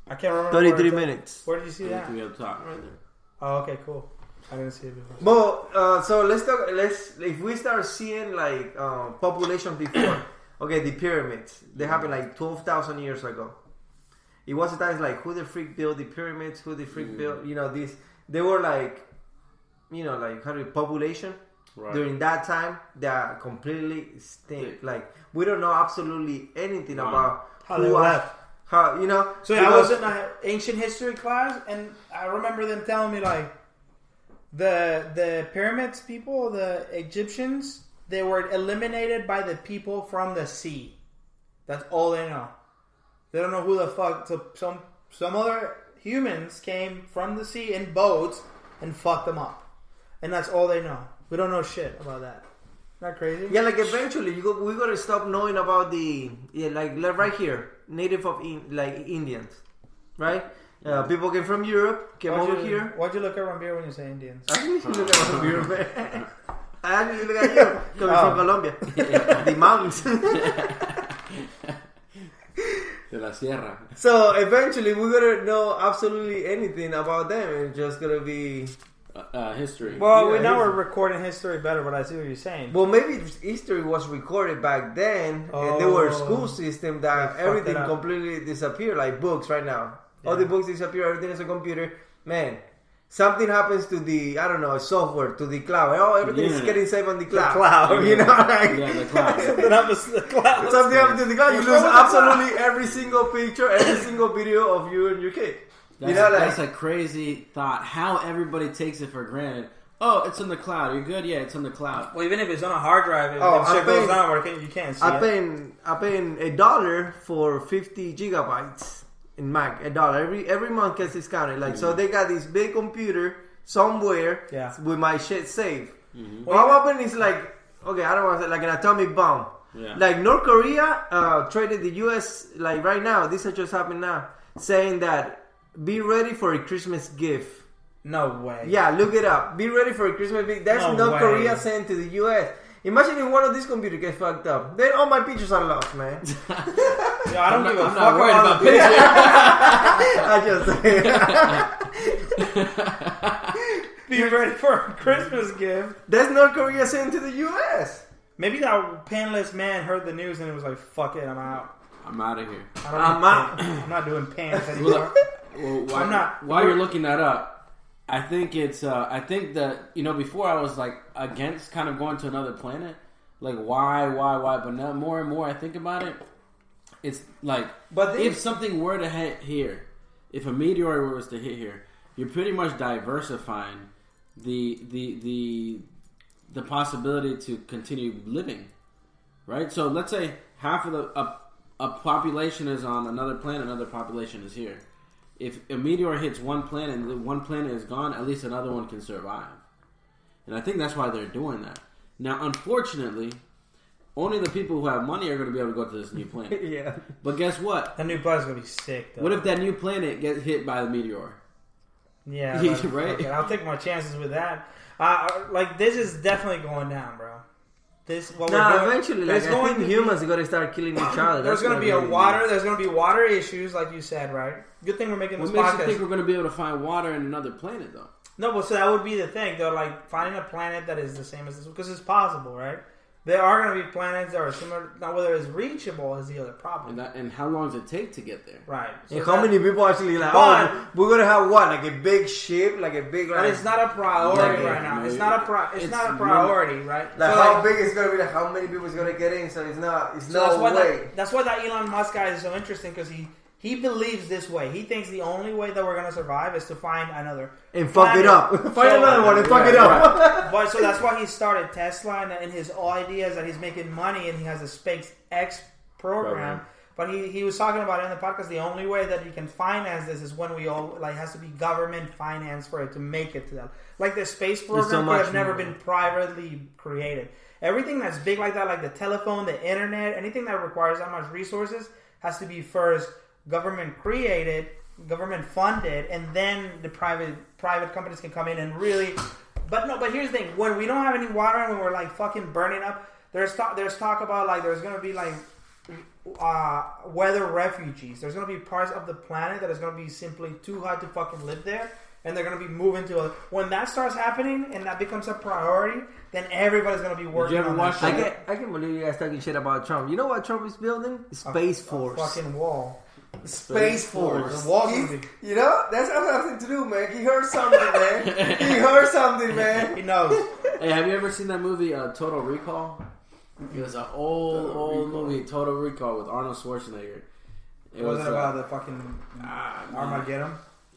I can't remember. 33 minutes. Where did you see that? To be able to talk right there. Oh, okay, cool. I didn't see it before. Well, so let's talk. If we start seeing like population before, okay, the pyramids they happened like 12,000 years ago. It was a time like who the freak built the pyramids? Who the freak built? These they were like, like how do population during that time they are completely stink. Like we don't know absolutely anything about how they left. How So I was in an ancient history class, and I remember them telling me like. The pyramids people, the Egyptians, they were eliminated by the people from the sea. That's all they know. They don't know who the fuck. So some other humans came from the sea in boats and fucked them up, and that's all they know. We don't know shit about that. Isn't that crazy? Yeah, like eventually we gotta stop knowing about like right here, native of Indians, right? People came from Europe, came over here. Why'd you look at Rambier when you say Indians? I actually look at Rambier, man. I actually look at you, coming from Colombia. The mountains. De la Sierra. So eventually we're gonna know absolutely anything about them. It's just gonna be history. Well, Yeah, we know history. we're recording history better, but I see what you're saying. Well, maybe history was recorded back then, and there were Oh. school system that They fucked everything it up. completely disappeared, like books right now. All Yeah. the books disappear, everything is a computer. Man, something happens to the, I don't know, software, to the cloud. Oh, everything is Yeah. getting saved on the cloud. cloud. You know, like, Yeah, the cloud. Something happens to the cloud. something happens to the cloud. You What's lose wrong with the absolutely every single picture, every single video of you and your kid. That's, You know, like, that's a crazy thought. How everybody takes it for granted. Oh, it's in the cloud. You're good? Yeah, it's in the cloud. Well, even if it's on a hard drive, if Oh, shit I'm goes paying- down, you can't see I'm it. paying $1 for 50 gigabytes in Mac. $1 every month gets discounted. Like so, they got this big computer somewhere Yeah. with my shit saved. Mm-hmm. What happened is like, okay, I don't want to say like an atomic bomb. Yeah. Like North Korea traded the U.S. like right now. This has just happened now, saying that be ready for a Christmas gift. No way. Yeah, look it up. Be ready for a Christmas gift. That's No North way. Korea sent to the U.S. Imagine if one of these computers gets fucked up. Then all my pictures are lost, man. Yeah, I don't give a I'm fuck not worried about about the picture. I just Be ready for a Christmas gift. that's North Korea sent to the U.S. Maybe that panless man heard the news and it was like, "Fuck it, I'm out. I'm out of here. I don't I'm need out." pants. I'm not doing pants anymore." Well, I'm not- while you're looking that up, I think it's. I think that before I was like against kind of going to another planet. Like why? But now more and more I think about it. It's like, But if something were to hit here, if a meteor was to hit here, you're pretty much diversifying the possibility to continue living, right? So let's say half of a population is on another planet, another population is here. If a meteor hits one planet and the one planet is gone, at least another one can survive. And I think that's why they're doing that. Now, unfortunately, only the people who have money are going to be able to go to this new planet. Yeah. But guess what? That new planet's gonna be sick, though. What if that new planet gets hit by the meteor? Yeah, Yeah, but right. fuck it, I'll take my chances with that. Like this is definitely going down, bro. This what we're Nah, doing. eventually, like, I think humans are going to start killing each other. There's going to be There's going to be water issues, like you said, right? Good thing we're making this What makes you podcast. think we're going to be able to find water in another planet, though? No, but so that would be the thing, though. Like finding a planet that is the same as this, because it's possible, right? There are going to be planets that are similar. Now, whether it's reachable is the other problem, And how long does it take to get there? right? So And how many people actually like? But- Oh, we're gonna have what? Like a big ship, like a big. But Like, it's not a priority Yeah, right now. no, It's not a it's not a priority, right? like So, how big it's gonna be? Like how many people is gonna get in? So it's not. It's So no way. that's why that Elon Musk guy is so interesting, because he believes this way. He thinks the only way that we're going to survive is to find another And fuck it up. Find So- another one and fuck it Right, up. But so that's why he started Tesla, and his whole idea is that he's making money, and he has a SpaceX program. But he was talking about it in the podcast. The only way that he can finance this is when we all like has to be government finance for it to make it to that. Like the space program so could much have never more. been privately created. Everything that's big like that, like the telephone, the internet, anything that requires that much resources, has to be first government created, government funded, and then the private companies can come in and really. But here's the thing: when we don't have any water and when we're like fucking burning up, there's talk about like there's gonna be like weather refugees. There's gonna be parts of the planet that is gonna be simply too hot to fucking live there, and they're gonna be moving to. When that starts happening and that becomes a priority, then everybody's gonna be working ever on watch that. I can't believe you guys talking shit about Trump. You know what Trump is building? Space Force. Fucking wall. Space Force. The wall's He's- gonna be- You know, that's nothing to do, man. He heard something, man. He heard something, man. He knows. Hey, have you ever seen that movie, Total Recall? It was an old movie, Total Recall, with Arnold Schwarzenegger. It Was it about uh, the fucking man. Armageddon?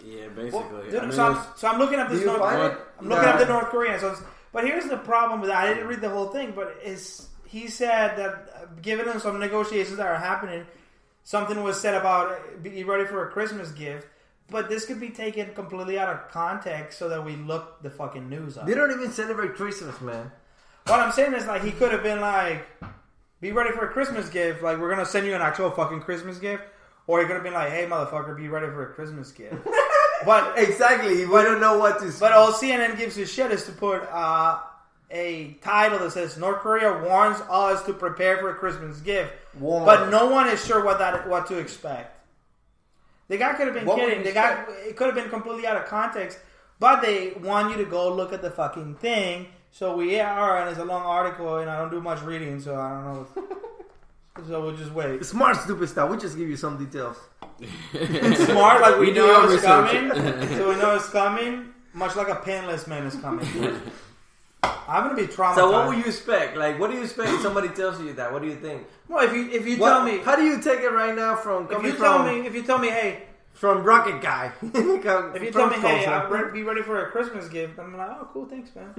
Yeah, Well, basically. dude, I mean, so I'm looking at Do this you North. find it? I'm looking at Nah. the North Korean. But here's the problem with that. I didn't read the whole thing, but he said that given some negotiations that are happening, something was said about be ready for a Christmas gift. But this could be taken completely out of context so that we look the fucking news up. They don't even celebrate Christmas, man. What I'm saying is, like, he could have been like, be ready for a Christmas gift. Like, we're going to send you an actual fucking Christmas gift. Or he could have been like, hey, motherfucker, be ready for a Christmas gift. But Exactly. We don't know what to say. But all CNN gives you shit is to put a title that says North Korea warns us to prepare for a Christmas gift. Warn. But no one is sure what to expect. The guy could have been What would kidding. you It could have been completely out of context. But they want you to go look at the fucking thing. So we are, and it's a long article, and I don't do much reading, so I don't know. So we'll just wait. Smart, stupid stuff. We just give you some details. Smart, like we know it's research. coming. So we know it's coming, much like a painless man is coming. I'm gonna be traumatized. So what would you expect? Like, what do you expect if somebody tells you that? What do you think? Well, if you tell me, How do you take it right now from if you tell me, hey, from Rocket Guy? if you tell me, hey, be ready for a Christmas gift, I'm like, oh, cool, thanks, man.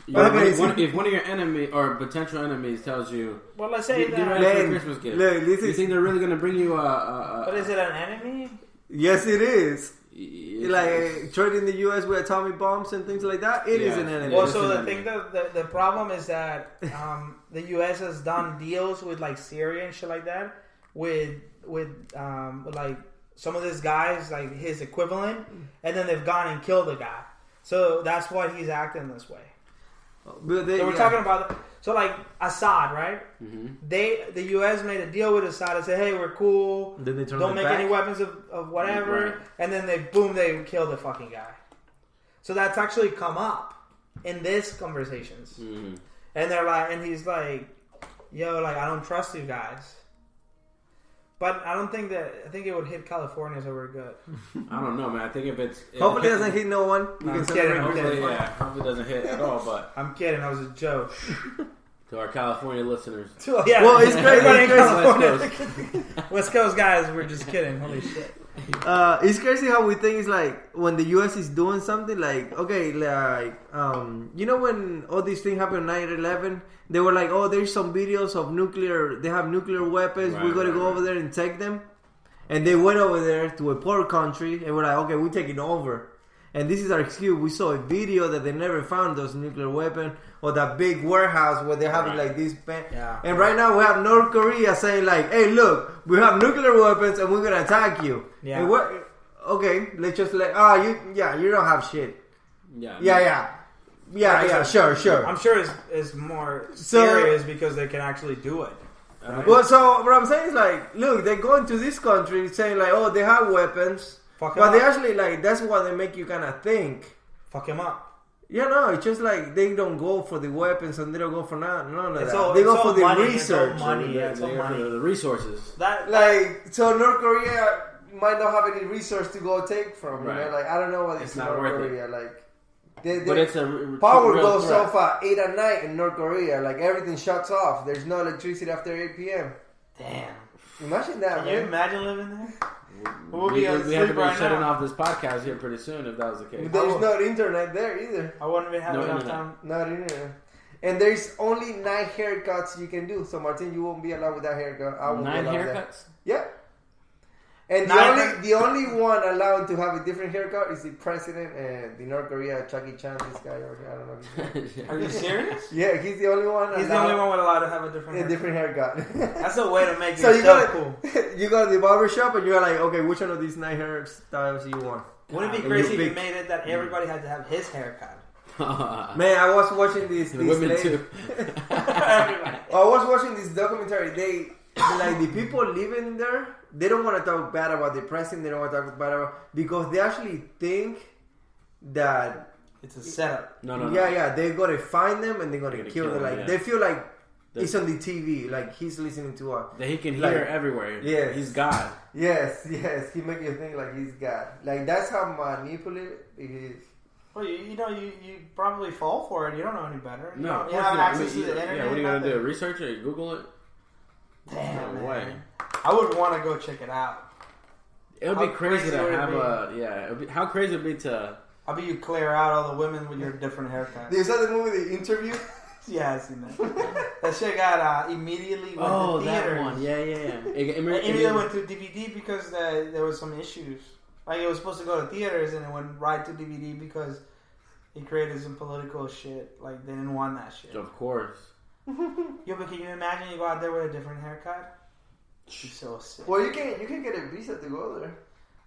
If one of your enemy or potential enemies tells you, Well, let's say get that. ready for a Christmas gift, you think they're really going to bring you But is it an enemy? Yes, it is. Like trading the U.S. with atomic bombs and things like that. It is an enemy. Well, so the thing that the problem is that the U.S. has done deals with like Syria and shit like that with like some of these guys, like his equivalent, and then they've gone and killed the guy. So that's why he's acting this way. But So we're talking about like Assad, right? Mm-hmm. The U.S. made a deal with Assad and said, "Hey, we're cool. Then they Don't make any weapons of whatever." Right. And then they kill the fucking guy. So that's actually come up in these conversations, and they're like, and he's like, "Yo, like I don't trust you guys." But I think it would hit California, so we're good. I don't know, man. I think if Hopefully it doesn't hit no one. No, I'm kidding. Hopefully it doesn't hit at all. But I'm kidding. That was a joke. to our California listeners, Yeah. Well, it's crazy. Everybody in It's crazy. California. West Coast guys, we're just kidding. Holy shit. It's crazy how we think it's like when the U.S. is doing something like, okay, like, you know when all these things happened on 9/11, they were like, oh, there's some videos of they have nuclear weapons, we gotta go over there and take them. And they went over there to a poor country and we're like, okay, we're taking over. And this is our excuse. We saw a video that they never found those nuclear weapons or that big warehouse where they're having like this. And right now we have North Korea saying like, hey, look, we have nuclear weapons and we're going to attack you. Yeah. And okay, let's just you don't have shit. Sure. I'm sure it's more serious because they can actually do it. Right? Well, so what I'm saying is like, look, they go into this country saying like, oh, they have weapons. But they actually like, that's why they make you kind of think. Fuck him up. Yeah, no, it's just like they don't go for the weapons and they don't go for none of that. All, they go for the money, research. It's all money. They go for the resources. So North Korea might not have any resource to go take from. Right. You know? Like I don't know what it's in not North worth Korea. it. Like, but it's a power real goes threat. off at 8 at night in North Korea. Like everything shuts off. There's no electricity after 8 p.m. Damn. Imagine that. Can you imagine living there? We have to be right shutting now. off this podcast here pretty soon if that was the case. There's no internet there either. I wouldn't have No enough internet. time. Not internet. And there's only 9 haircuts you can do. So Martin, you won't be allowed with that haircut. I won't 9 be allowed with haircuts? that. Yeah. And the only one allowed to have a different haircut is the president and the North Korea Chucky Chan. This guy over here, I don't know. If he's Are you serious? yeah, he's the only one. He's the only one allowed to have a different haircut. That's a way to make So yourself cool. you go to the barber shop and you're like, okay, which one of these 9 hairstyles do you want? Wouldn't it be crazy if you made it that everybody had to have his haircut? Man, I was watching this. The women too. I was watching this documentary. The people living there, they don't want to talk bad about the president. They don't want to talk bad about because they actually think that it's a setup. No. Yeah, they're gonna find them and they're gonna kill them. Like yeah. they feel like it's on the TV, like he's listening to us. That he can hear everywhere. Yes. He's God. Yes, he make you think like he's God. Like that's how manipulative he is. Well, you probably fall for it. You don't know any better. You No, don't have access to the internet. Yeah, what are you gonna do? Research it? Google it? Damn, No way. I would want to go check it out. It would be crazy to would it have be? how crazy would it be to? I'll bet you clear out all the women with your different haircuts. You saw the movie The Interview? Yeah, I seen that. That shit got immediately went to theaters. That one. Yeah. It immediately went to DVD because there was some issues. Like it was supposed to go to theaters and it went right to DVD because it created some political shit. Like they didn't want that shit. Of course. Yo, but can you imagine you go out there with a different haircut? She's so sick. Well, you can get a visa to go there.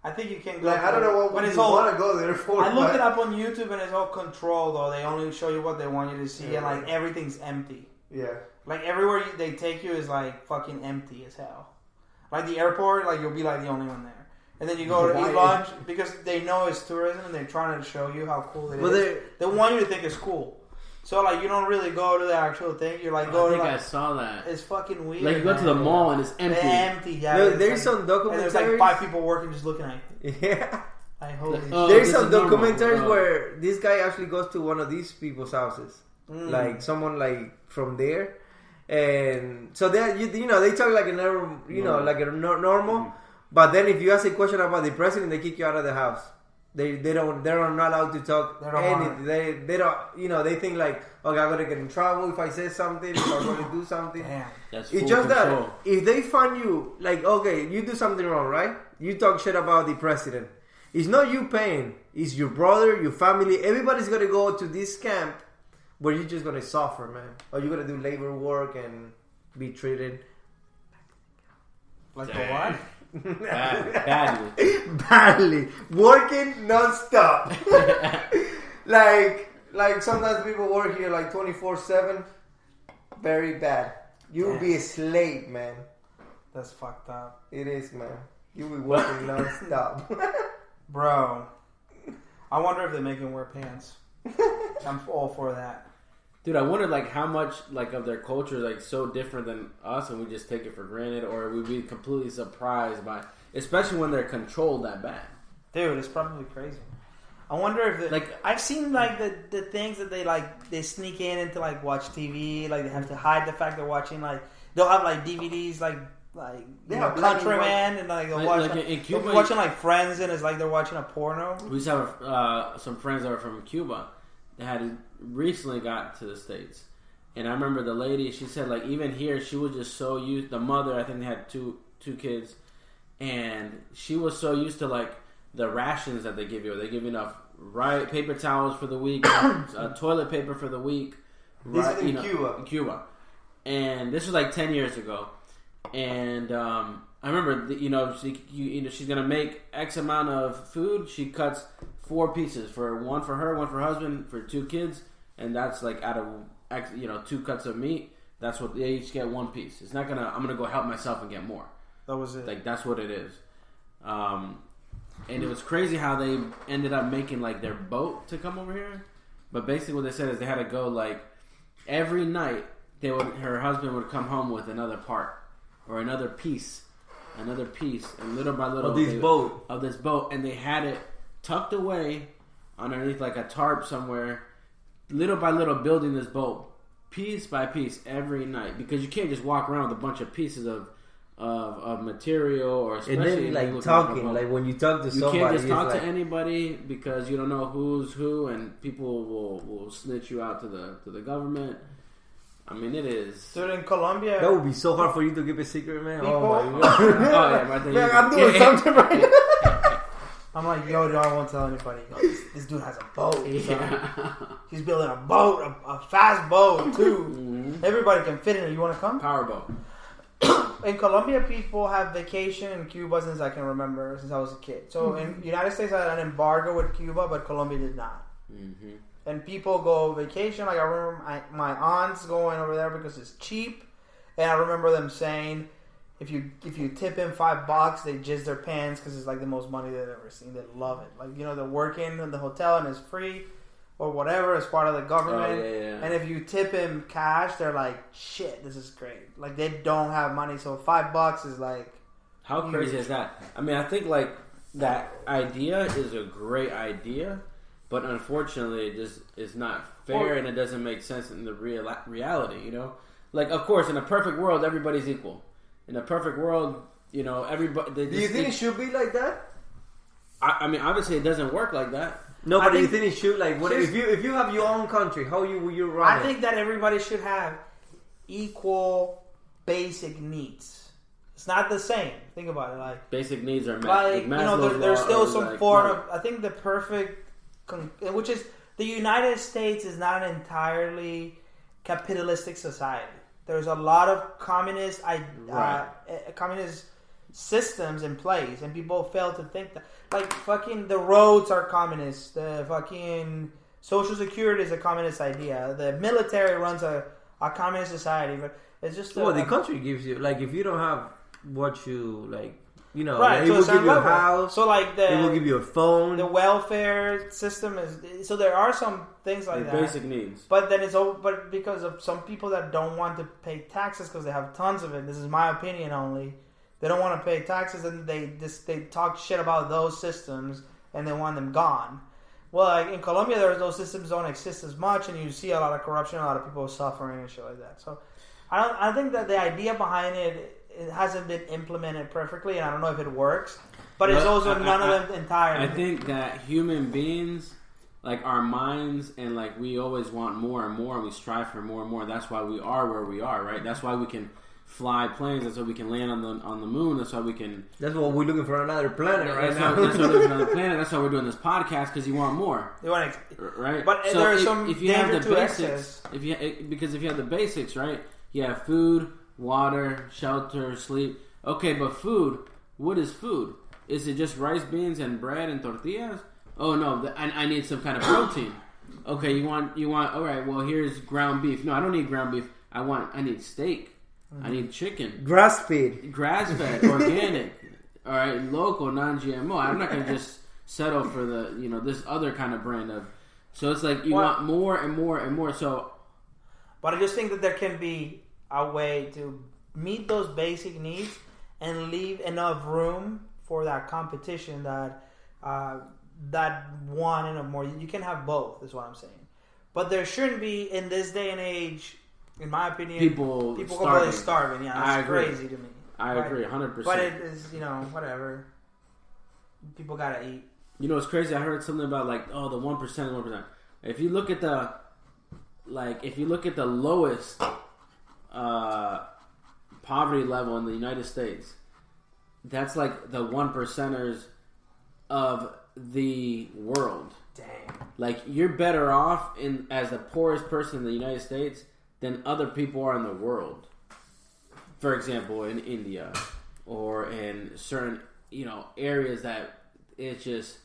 I think you can go. Like I don't know what you want to go there for. I looked it up on YouTube and it's all controlled though. They only show you what they want you to see and like everything's empty. Yeah. Like everywhere they take you is like fucking empty as hell. Like the airport, like you'll be like the only one there. And then you go to Why? eat lunch because they know it's tourism and they're trying to show you how cool it is. They want you to think it's cool. So like you don't really go to the actual thing. You're like go I think to I saw that. It's fucking weird. Like you go to the mall and it's empty. It's empty. Yeah. No, there's some documentaries. And there's like 5 people working just looking at you. Yeah. Like holy shit. There's this some is normal. documentaries where this guy actually goes to one of these people's houses, like someone like from there, and so they you know they talk like a normal, but then if you ask a question about the president, they kick you out of the house. They're not allowed to talk anything. They don't they think like, okay, I'm gonna get in trouble if I say something, if I'm gonna do something. Damn. That's It's full just control. that if they find you like, okay, you do something wrong, right? You talk shit about the president. It's not you paying. It's your brother, your family. Everybody's gonna go to this camp where you're just gonna suffer, man. Or you're gonna do labor work and be treated Like the what? badly, working non-stop. like sometimes people work here like 24/7. Very bad. You'll be a slave, man. That's fucked up. It is, man. You'll be working non-stop. Bro, I wonder if they make him wear pants. I'm all for that. Dude, I wonder like how much like of their culture is like so different than us, and we just take it for granted, or we'd be completely surprised by, especially when they're controlled that bad. Dude, it's probably crazy. I wonder if I've seen like the things that they sneak into like watch TV, like they have to hide the fact they're watching, like they'll have like DVDs like they have Countryman and like they'll watch in Cuba, they'll be watching like Friends and it's like they're watching a porno. We used to have some friends that were from Cuba that had recently got to the States, and I remember the lady, she said like even here she was just so used, the mother, I think they had two kids, and she was so used to like the rations that they give you. They give you enough paper towels for the week, toilet paper for the week. This is in Cuba. In Cuba. And this was like 10 years ago. And I remember, she's going to make X amount of food. She cuts 4 pieces, one for her, one for her husband, for 2 kids. And that's like out of X, 2 cuts of meat. That's what they each get 1 piece. It's not I'm going to go help myself and get more. That was it. Like that's what it is. And it was crazy how they ended up making like their boat to come over here. But basically what they said is they had to go like every night her husband would come home with another part or another piece, and little by little of this boat, and they had it tucked away underneath like a tarp somewhere, little by little building this boat piece by piece every night, because you can't just walk around with a bunch of pieces of material, or especially and then like talking, like when you talk to somebody, you can't just talk like, to anybody because you don't know who's who, and people will snitch you out to the government. I mean, it is. Dude, in Colombia, that would be so hard for you to keep a secret, man. People, oh my god! Man, I'm doing something right now. I'm like, yo, dude, I won't tell anybody. Yo, this dude has a boat. Yeah. He's building a boat, a fast boat too. Mm-hmm. Everybody can fit in it. You want to come? Powerboat. In Colombia, people have vacation in Cuba since I can remember, since I was a kid. So in the United States, I had an embargo with Cuba, but Colombia did not. Mm-hmm. And people go vacation. Like I remember my aunts going over there because it's cheap. And I remember them saying, if you tip in $5, they jizz their pants because it's like the most money they've ever seen. They love it. Like they're working in the hotel and it's free or whatever as part of the government. Oh, yeah. And if you tip him cash, they're like, shit, this is great. Like they don't have money, so $5 is like. How crazy is that? I mean, I think like that idea is a great idea, but unfortunately, it just is not fair, and it doesn't make sense in the reality. Like of course, in a perfect world, everybody's equal. In a perfect world, everybody. Do you think it should be like that? I mean, obviously, it doesn't work like that. No, but do you think it should? Like, what if you have your own country? How will you run it? I think that everybody should have equal basic needs. It's not the same. Think about it. Like basic needs are met. Like there's still some form of. I think the perfect, which is the United States is not an entirely capitalistic society. There's a lot of communist systems in place, and people fail to think that. Like fucking the roads are communist. The fucking Social Security is a communist idea. The military runs a communist society, but it's just the country gives you, like, if you don't have what you like. you know, Right, it to a will certain give you a level. house. So like it will give you a phone. the welfare system is. So there are some things like that. Basic needs. But then but because of some people that don't want to pay taxes because they have tons of it. This is my opinion only. They don't want to pay taxes, and they talk shit about those systems, and they want them gone. Well, like in Colombia, those systems don't exist as much, and you see a lot of corruption, a lot of people suffering and shit like that. So, I think that the idea behind it hasn't been implemented perfectly, and I don't know if it works. But it's also none of them entirely. I think that human beings, like our minds, and like we always want more and more, and we strive for more and more. That's why we are where we are, right? That's why we can fly planes. That's why we can land on the moon. That's why we can. That's why we're looking for another planet right now. That's why we're looking for another planet. That's why we're doing this podcast, because you want more. You want right? But so there is some if you have danger the to basics, excess. Because if you have the basics, right? You have food, water, shelter, sleep. Okay, but food. What is food? Is it just rice, beans, and bread and tortillas? Oh no, I need some kind of protein. Okay, you want. All right, well here's ground beef. No, I don't need ground beef. I need steak. I need chicken. Grass-fed, organic. All right, local, non-GMO. I'm not gonna just settle for this other kind of brand of. So it's like you want more and more and more. So, but I just think that there can be a way to meet those basic needs and leave enough room for that competition that one and more. You can have both, is what I'm saying. But there shouldn't be, in this day and age, in my opinion, people completely starving. Yeah, that's crazy to me. I agree, 100%. But it is, whatever. People gotta eat. You know, it's crazy. I heard something about the 1%. If you look at the lowest poverty level in the United States, that's like the 1%ers of the world. Dang. Like you're better off as the poorest person in the United States than other people are in the world. For example, in India or in certain areas that it's just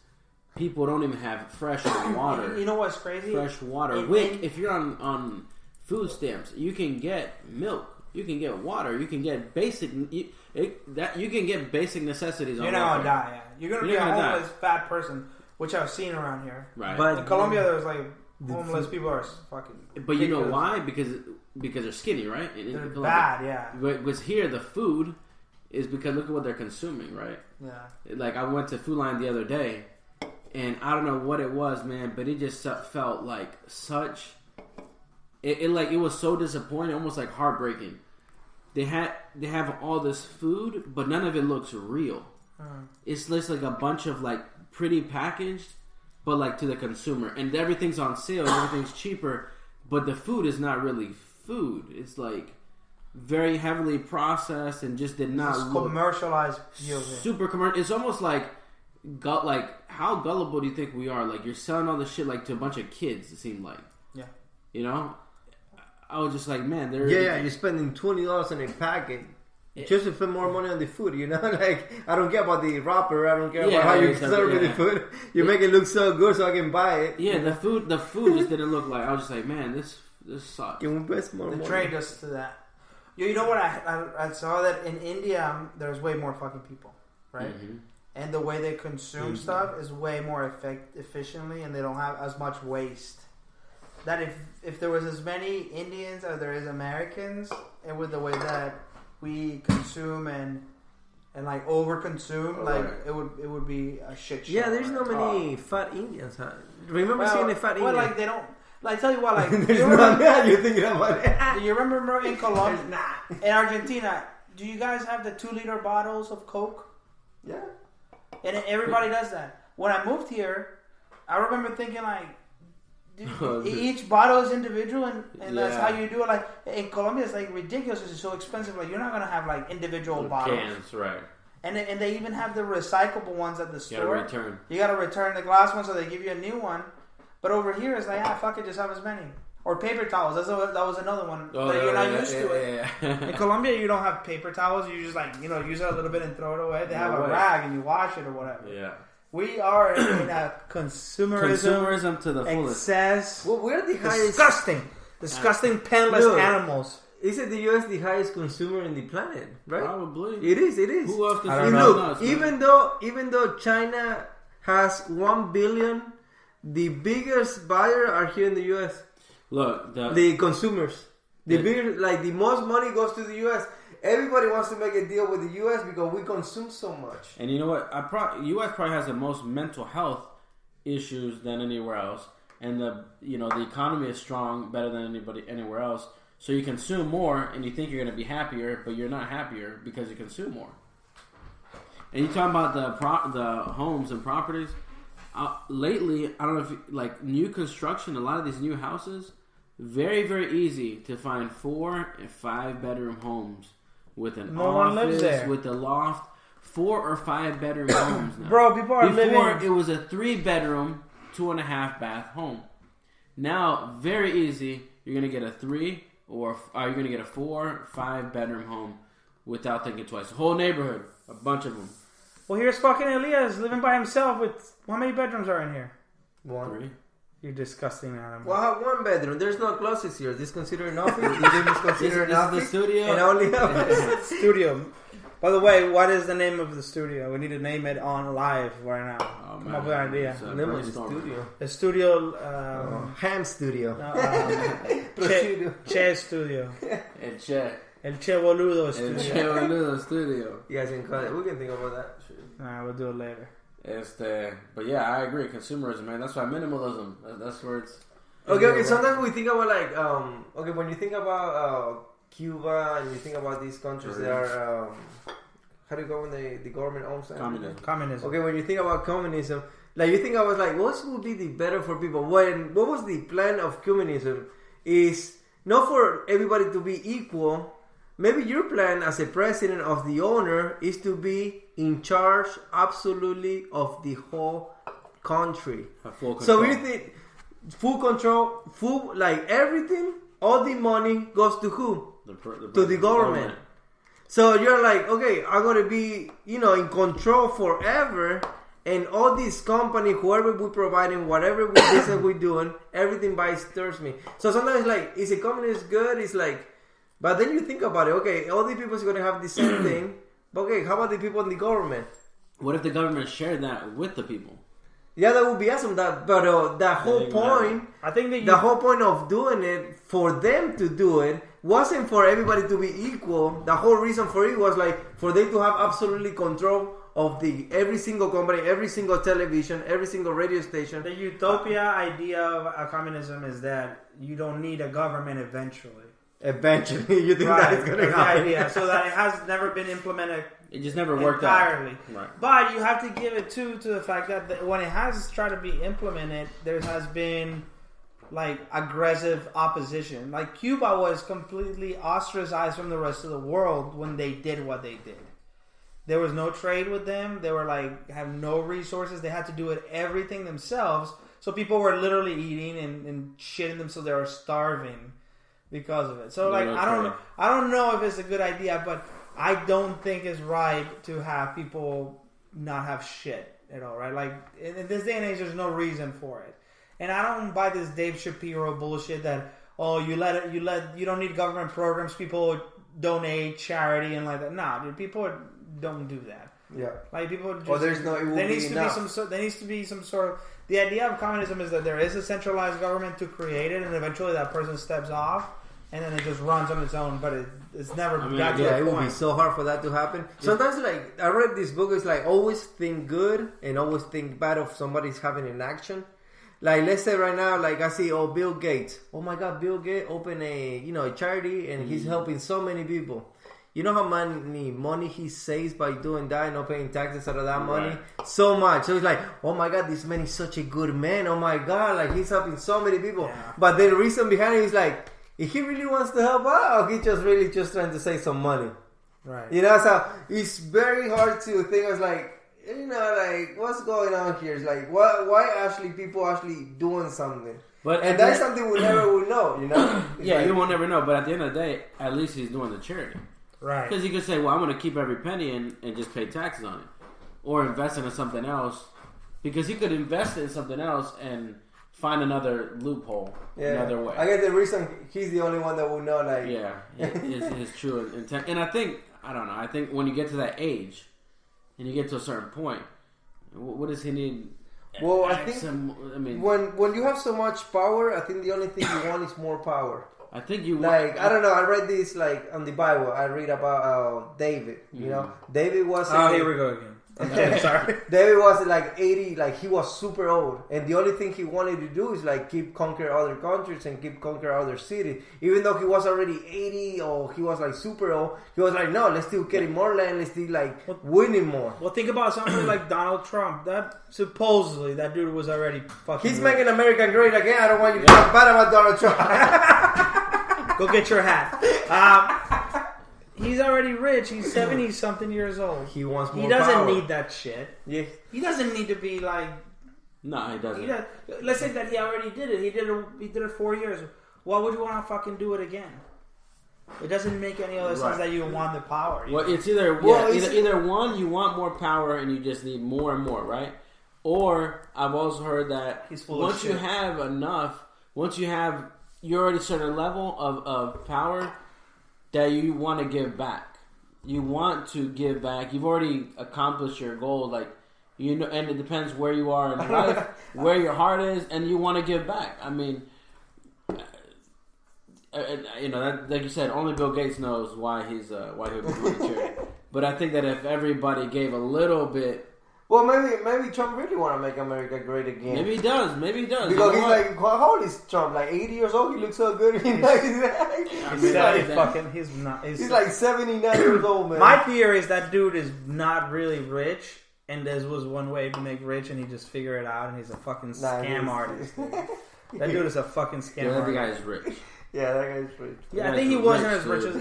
people don't even have fresh water. You know what's crazy? Fresh water. If you're on food stamps, you can get milk, you can get water, you can get basic. You can get basic necessities. You're not gonna die. Yeah. You're gonna be a homeless fat person, which I've seen around here. Right. But in Colombia, there's homeless people are fucking. But you know why? Because they're skinny, right? They're bad, yeah. But here, the food is because look at what they're consuming, right? Yeah. Like I went to Food Line the other day, and I don't know what it was, man, but it just felt like such. It was so disappointing, almost like heartbreaking. They have all this food, but none of it looks real. It's just like a bunch of pretty packaged, but to the consumer, and everything's on sale, and everything's cheaper, but the food is not really food. It's very heavily processed and just did not look commercialized. Super commercial. It's almost like how gullible do you think we are? Like you're selling all this shit to a bunch of kids. It seemed like, yeah, I was just like, man, you're spending $20 on a packet just to spend more money on the food. I don't care about the wrapper. I don't care about how you serve the food. You make it look so good, so I can buy it. Yeah, the food just didn't look like. I was just like, man, this sucks. Can we invest more money? The trade us to that. You know what? I saw that in India, there's way more fucking people, right? Mm-hmm. And the way they consume stuff is way more efficiently, and they don't have as much waste. That if there was as many Indians as there is Americans, and with the way that we consume and overconsume, it would be a shit show. Yeah, there's not many fat Indians. Huh? Remember seeing a fat Indian? Well, they don't. I tell you what, there's none. You're thinking about it. Do you remember in Colombia, in Argentina? Do you guys have the 2-liter bottles of Coke? Yeah. And everybody does that. When I moved here, I remember thinking each bottle is individual, and that's how you do it. In Colombia, it's ridiculous. It's so expensive. You're not gonna have individual bottles. Cans, right? And they even have the recyclable ones at the store. You gotta return the glass one, so they give you a new one. But over here, it's fuck it, just have as many. Or paper towels. That was another one that you're not used to it. Yeah. In Colombia, you don't have paper towels. You just use it a little bit and throw it away. They have a rag and you wash it or whatever. Yeah. We are in a consumerism to the fullest. Excess. Well, we're the highest. Disgusting, penless animals. Isn't the U.S. the highest consumer in the planet? Right? Probably. It is. Who else I don't consumes know. nuts, Look, man? even though China has 1 billion, the biggest buyer are here in the U.S. Look, The consumers. The most money goes to the U.S. Everybody wants to make a deal with the U.S. because we consume so much. And you know what? U.S. probably has the most mental health issues than anywhere else, and the economy is strong, better than anybody anywhere else. So you consume more, and you think you're going to be happier, but you're not happier because you consume more. And you talking about the homes and properties. Lately, I don't know if new construction, a lot of these new houses, very, very easy to find 4 and 5 bedroom homes with an one lives office, there. with a loft. 4 or 5 bedroom homes now. Bro, people are Before, living. it was a 3 bedroom, 2.5 bath home. Now, very easy, you're going to get a 3 or you're going to get a 4, 5 bedroom home without thinking twice. Whole neighborhood, a bunch of them. Well, here's fucking Elias living by himself with how many bedrooms are in here? 1. 3. You disgusting animal. Well, I have 1 bedroom. There's no closets here. Is this considered an office? Is this considered an This is the office? studio. And I only have Studio. By the way, what is the name of the studio? We need to name it on live right now. Oh, Come up with an idea. It's, the name of the brainstorming. studio. The studio. Ham Studio. Che, che Studio. El Che. El Che Boludo El Studio. Che Boludo Studio. You guys can call it. We can think about that. Sure. Nah, we'll do it later. But yeah, I agree. Consumerism, man. That's why minimalism. That's where it's. Okay. Sometimes we think about when you think about Cuba and you think about these countries that are how do you go when the government owns them? Communism. Okay, when you think about communism, you think I was like, what would be the better for people? What was the plan of communism? Is not for everybody to be equal. Maybe your plan as a president of the owner is to be in charge absolutely of the whole country. Full control. So you think full control, everything, all the money goes to who? To the government. So you're like, okay, I'm going to be, in control forever. And all these companies, whoever we're providing, whatever business we're doing, everything stirs me. So sometimes is a communist good? It's but then you think about it. Okay, all the people are going to have the same thing. But okay, how about the people in the government? What if the government shared that with the people? Yeah, that would be awesome. But the whole point, I think that the whole point of doing it for them to do it wasn't for everybody to be equal. The whole reason for it was for them to have absolutely control of every single company, every single television, every single radio station. the utopia idea of communism is that you don't need a government eventually. Eventually, you think that is going to That's happen. the idea. So that it has never been implemented It just never worked entirely. out. Right. But you have to give it to the fact that when it has tried to be implemented, there has been aggressive opposition. Cuba was completely ostracized from the rest of the world when they did what they did. There was no trade with them. They were have no resources. They had to do everything themselves. So people were literally eating and shitting themselves. They were starving because of it. So I don't know if it's a good idea, but I don't think it's right to have people not have shit at all, right? In this day and age, there's no reason for it. And I don't buy this Dave Shapiro bullshit that you don't need government programs. People donate charity and like that. Nah, dude, people don't do that. Yeah. People just. Or there's no. It will There be needs to enough. be there needs to be some sort of. The idea of communism is that there is a centralized government to create it, and eventually that person steps off, and then it just runs on its own. But it's never got to Yeah, that it would point. be so hard for that to happen. Sometimes, I read this book. It's always think good and always think bad of somebody's having an action. Let's say right now, I see, Bill Gates. Oh my God, Bill Gates opened a charity and he's helping so many people. You know how many money he saves by doing that and not paying taxes out of that money? Right. So much. So it's oh my God, this man is such a good man. Oh my God, he's helping so many people. Yeah. But the reason behind it is if he really wants to help out, or he just really just trying to save some money. Right. So it's very hard to think of what's going on here? It's why people actually doing something? And that's something we never will know, Yeah, you won't never know. But at the end of the day, at least he's doing the charity. Right. Because you could say, well, I'm going to keep every penny and just pay taxes on it. Or invest it in something else. Because he could invest it in something else and find another loophole, another way. I guess the reason he's the only one that will know, like, his true intent. And I don't know. I think when you get to that age, and you get to a certain point, what does he need? Well, I think when you have so much power, I think the only thing you want is more power. I think you like I don't know. I read this like on the Bible. I read about David. You know, David was. Here we go again. Okay, sorry. David was like 80, like he was super old, and the only thing he wanted to do is like keep conquer other countries and keep conquer other cities. Even though he was already 80 or he was like super old, he was like, no, let's still getting more land, let's still like winning more. Well, think about something like Donald Trump. That supposedly that dude was already fucking. He's making America great again. I don't want you to talk bad about Donald Trump. Go get your hat. He's already rich. He's 70-something years old. He wants more He doesn't power. need that shit. Yeah. He doesn't need to be like... No, he doesn't. Let's say that he already did it. He did it 4 years. Why would you want to fucking do it again? It doesn't make any other sense that you want the power. Well, it's either one, you want more power and you just need more and more, right? Or I've also heard that once you have enough, you're at a certain level of power that you want to give back. You want to give back. You've already accomplished your goal, like and it depends where you are in life, where your heart is, and you want to give back. I mean, like you said, only Bill Gates knows why he'll be doing charity. But I think that if everybody gave a little bit. Well, maybe Trump really want to make America great again. Maybe he does. Because he's like, how old is Trump? Like 80 years old? He looks so good. He's like 79 years old, man. My theory is that dude is not really rich, and this was one way to make rich, and he just figured it out, and he's a fucking scam artist. That dude is a fucking scam artist. That guy is rich. Yeah, that guy's rich. Yeah, I think he wasn't as rich as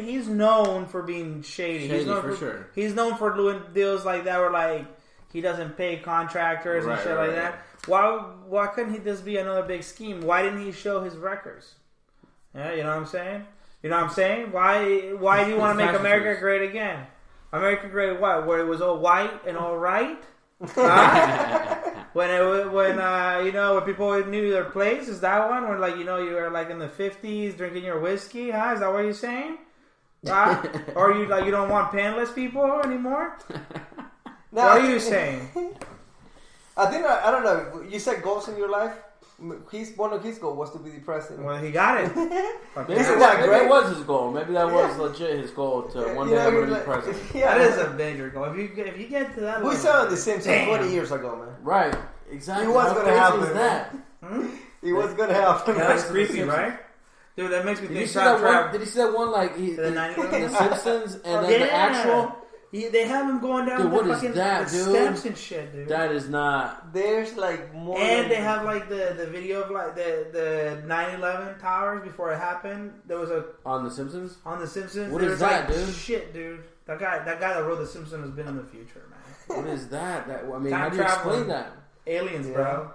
he's known for being shady. He's known for sure. He's known for doing deals like that, where like he doesn't pay contractors and shit like that. Why couldn't he just be another big scheme? Why didn't he show his records? Yeah, you know what I'm saying? Why do you want to make America great again? America great what? Where it was all white and all right? When people knew their place, is that one? When like you were like in the 50s drinking your whiskey, huh? Is that what you're saying? Or you like you don't want penniless people anymore? What are you saying? I think I don't know. You said goals in your life. One of his goals was to be the president. Well, he got it. Maybe it was his goal. Maybe that was legit his goal to one day I'm going to be president. Yeah. That is a major goal. If you get to that level. We saw The Simpsons 20 years ago, man. Right. Exactly. It was going to happen. It was going to happen. That's creepy, right? Dude, that makes me think. Did you see that one like The Simpsons and then the actual? They have him going down the steps and shit, dude. That is not. There's like more. And they have like the video of like the 9/11 towers before it happened. There was on The Simpsons. On The Simpsons. What is that, dude? Shit, dude. That guy that wrote The Simpsons has been in the future, man. What is that? How do you explain that? Aliens, bro.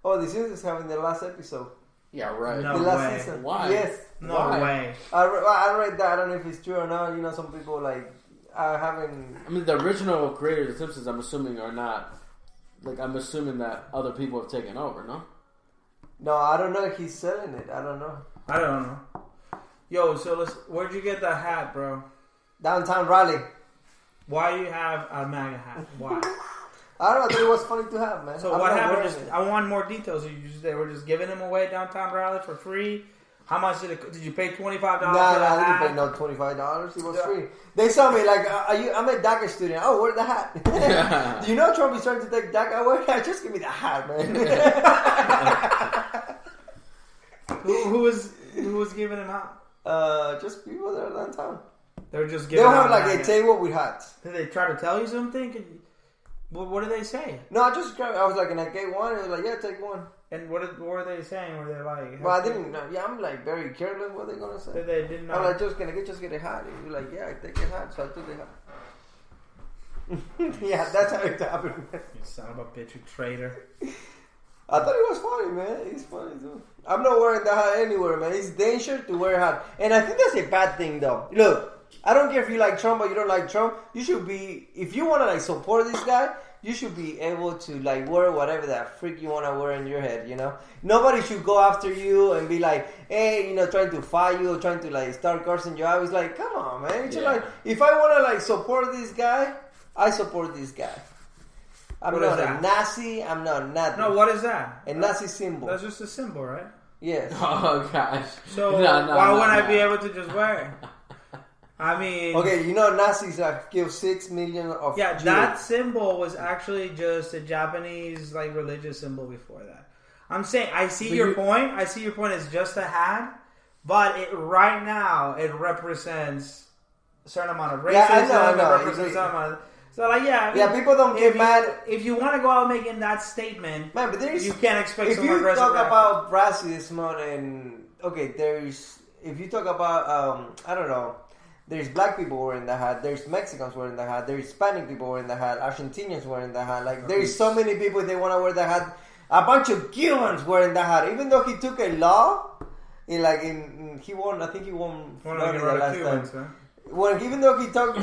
Oh, The Simpsons having their last episode. Yeah, right. No the last way. season. Why? Yes. No way. I read that. I don't know if it's true or not. Some people like. I mean, the original creators of The Simpsons, I'm assuming, are not. Like, I'm assuming that other people have taken over, no? No, I don't know if he's selling it. I don't know. Yo, so where'd you get that hat, bro? Downtown Raleigh. Why do you have a MAGA hat? Why? I don't know. I thought it was funny to have, man. So what happened? I want more details. They were just giving them away downtown Raleigh for free. How much did you pay? $25? No, I didn't pay no $25. It was free. They saw me like, I'm a DACA student. Oh, where's the hat? Do you know Trump is trying to take DACA away? Just give me the hat, man. who was giving him out? Just people that are downtown. They're just giving. They'll have like a table with hats. Did they try to tell you something? What did they say? No, I was like, can I get one? It was like, yeah, take one. And what were they saying? Were they like? Well, I didn't know. Yeah, I'm like very careless. What they're gonna say? They didn't know. I'm like, just get a hat. And you're like, yeah, I take a hat. So I took the hat. Yeah, that's how it happened. You son of a bitch, you traitor. I thought it was funny, man. It's funny too. I'm not wearing the hat anywhere, man. It's dangerous to wear a hat, and I think that's a bad thing, though. Look, I don't care if you like Trump or you don't like Trump. You should be, if you want to like support this guy, you should be able to like wear whatever that freak you want to wear in your head, you know? Nobody should go after you and be like, hey, you know, trying to fight you or trying to like start cursing you out. It's like, come on, man. It's like, if I want to like support this guy, I support this guy. I'm not a Nazi. I'm not nothing. No, what is that? A Nazi symbol. That's just a symbol, right? Yes. Oh gosh. So why wouldn't I be able to just wear it? I mean, okay, you know, Nazis killed 6 million of Jews. That symbol was actually just a Japanese like religious symbol before that. I'm saying I see your point. I see your point. It's just a hat, but right now it represents a certain amount of racism. Yeah, I know. It represents some amount of, so like people don't get mad if you want to go out making that statement. Man, but you can't expect. If you talk about racism and if you talk about I don't know. There's black people wearing the hat. There's Mexicans wearing the hat. There's Hispanic people wearing the hat. Argentinians wearing the hat. Like there's so many people they want to wear the hat. A bunch of Cubans wearing the hat. Even though he took a law, he won. I think he won Florida last Cubans, time. Huh? Well, even though he took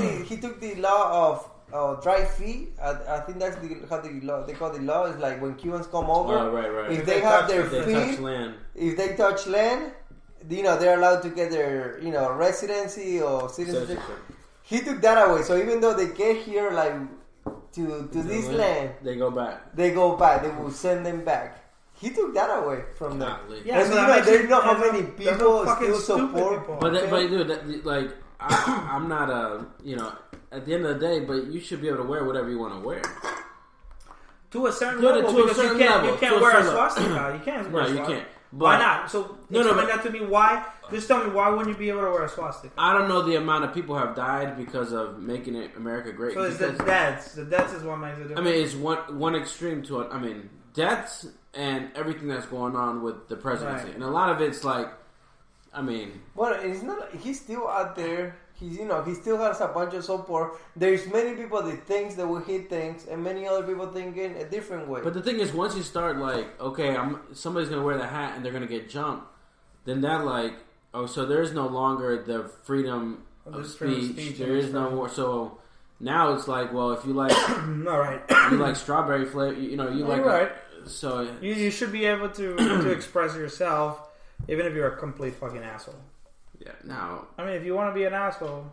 the law of dry feet. I think that's how the law they call the law is like when Cubans come over. Right. If they have their feet, touch land. If they touch land. You know, they're allowed to get their, you know, residency or citizenship. He took that away. So even though they get here, like, to this land. They go back. They will send them back. He took that away from them. Yeah, and so you know, there's not how many people still support. But dude, like, I'm not a, you know, at the end of the day, but you should be able to wear whatever you want to wear. To a certain level, because you can't wear a swastika. You can't wear a swastika. You can't. But why not? So explain that to me. Why? Just tell me why wouldn't you be able to wear a swastika? I don't know the amount of people have died because of making America great. So it's the deaths. The deaths is what makes it different. I mean, it's one extreme to it. I mean, deaths and everything that's going on with the presidency, and a lot of it's like, I mean, well, it's not. He's still out there. He still has a bunch of support. There's many people that thinks the way he thinks, and many other people think in a different way. But the thing is, once you start like, okay, somebody's gonna wear the hat and they're gonna get jumped, then that like, so there is no longer the freedom of speech. There is no more. So now it's like, well, if you like, all right, you like strawberry flavor, you like, right. So you should be able to express yourself, even if you're a complete fucking asshole. Yeah, now. I mean, if you want to be an asshole,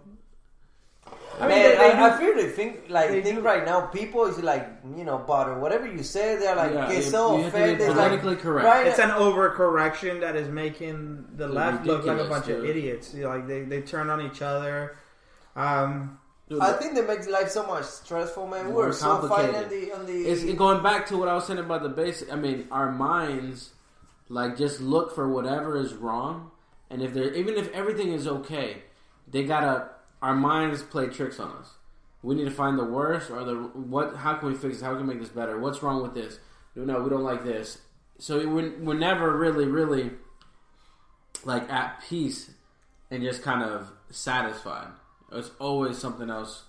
I feel they think right now people is like, you know, butter. Whatever you say, they're like get so offended. It's politically correct. Right? It's an overcorrection that is making the left look like a bunch of idiots. Like they turn on each other. I think that makes life so much stressful, man. We're so fighting on the. It's going back to what I was saying about the basic. I mean, our minds like just look for whatever is wrong. And even if everything is okay, our minds play tricks on us. We need to find the worst or how can we fix this? How can we make this better? What's wrong with this? No, we don't like this. So we're never really, really like at peace and just kind of satisfied. It's always something else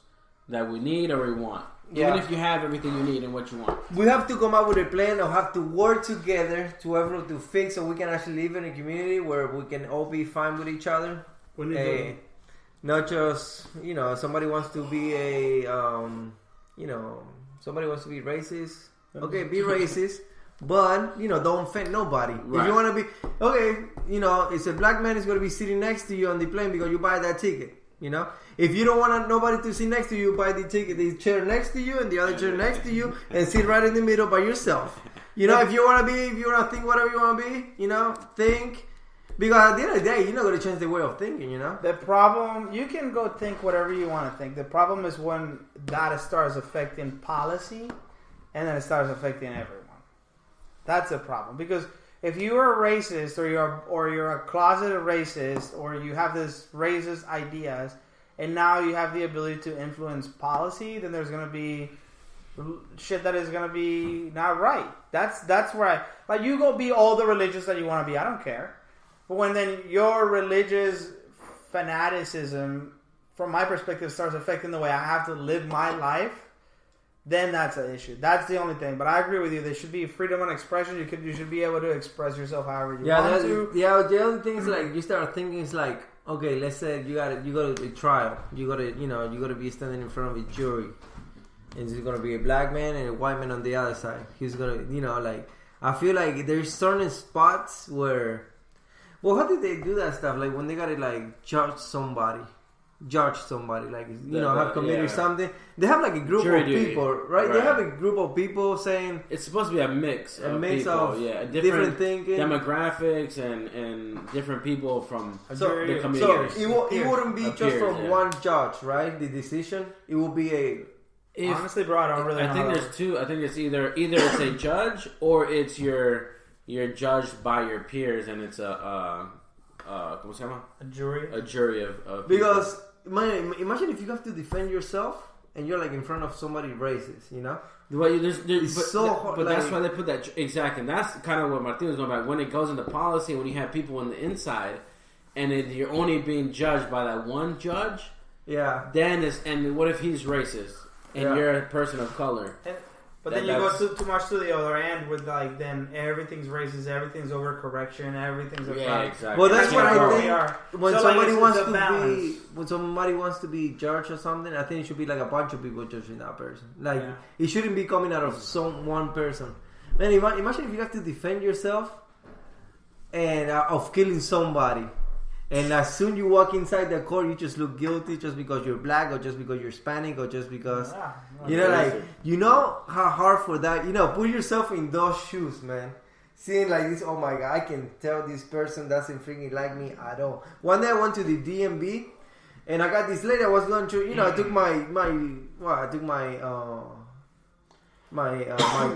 that we need or we want. Yeah. Even if you have everything you need and what you want. We have to come up with a plan or have to work together to fix so we can actually live in a community where we can all be fine with each other. Not just, you know, somebody wants to be somebody wants to be racist. Okay, be racist. But, you know, don't offend nobody. Right. If you want to be, okay, you know, it's a black man is going to be sitting next to you on the plane because you buy that ticket. You know, if you don't want nobody to sit next to you, buy the chair next to you and the other chair next to you, and sit right in the middle by yourself. You know, if you want to think whatever you want to be, you know, think. Because at the end of the day, you're not going to change the way of thinking. You know, the problem, you can go think whatever you want to think. The problem is when that starts affecting policy, and then it starts affecting everyone. That's a problem because. If you are a racist or you're a closeted racist or you have this racist ideas and now you have the ability to influence policy, then there's going to be shit that is going to be not right. That's where like you go be all the religious that you want to be. I don't care. But when then your religious fanaticism, from my perspective, starts affecting the way I have to live my life, then that's an issue. That's the only thing. But I agree with you. There should be freedom of expression. You should be able to express yourself however you want to. Yeah, the other thing is like you start thinking is like, okay, let's say you go to a trial. You got to be standing in front of a jury. and it's gonna be a black man and a white man on the other side. He's gonna, like, I feel like there's certain spots where, well, how did they do that stuff? Like when they gotta like judge somebody, like have committed something. They have like a group of people, right? They have a group of people saying it's supposed to be a mix of different thinking, demographics, and different people from the community. So it wouldn't be just from one judge, right? The decision. It will be a. Honestly, bro, I don't really know. I think there's two. I think it's either it's a judge or it's you're judged by your peers, and it's a jury of because. Imagine if you have to defend yourself and you're like in front of somebody racist, It's so hard. But that's why they put that exactly. And that's kind of what Martin was going about. When it goes into policy, when you have people on the inside, and you're only being judged by that one judge, then and what if he's racist and you're a person of color? But then you go too much to the other end with like then everything's racist, everything's overcorrection, everything's about exactly. Well, that's what I think. When somebody wants to be judged or something, I think it should be like a bunch of people judging that person. Like it shouldn't be coming out of one person. Man, imagine if you have to defend yourself and of killing somebody. And as soon you walk inside the court, you just look guilty just because you're black or just because you're Hispanic or just because... how hard for that... put yourself in those shoes, man. Seeing like this, oh my God, I can tell this person doesn't freaking like me at all. One day I went to the DMV and I got this lady I was going to... I took my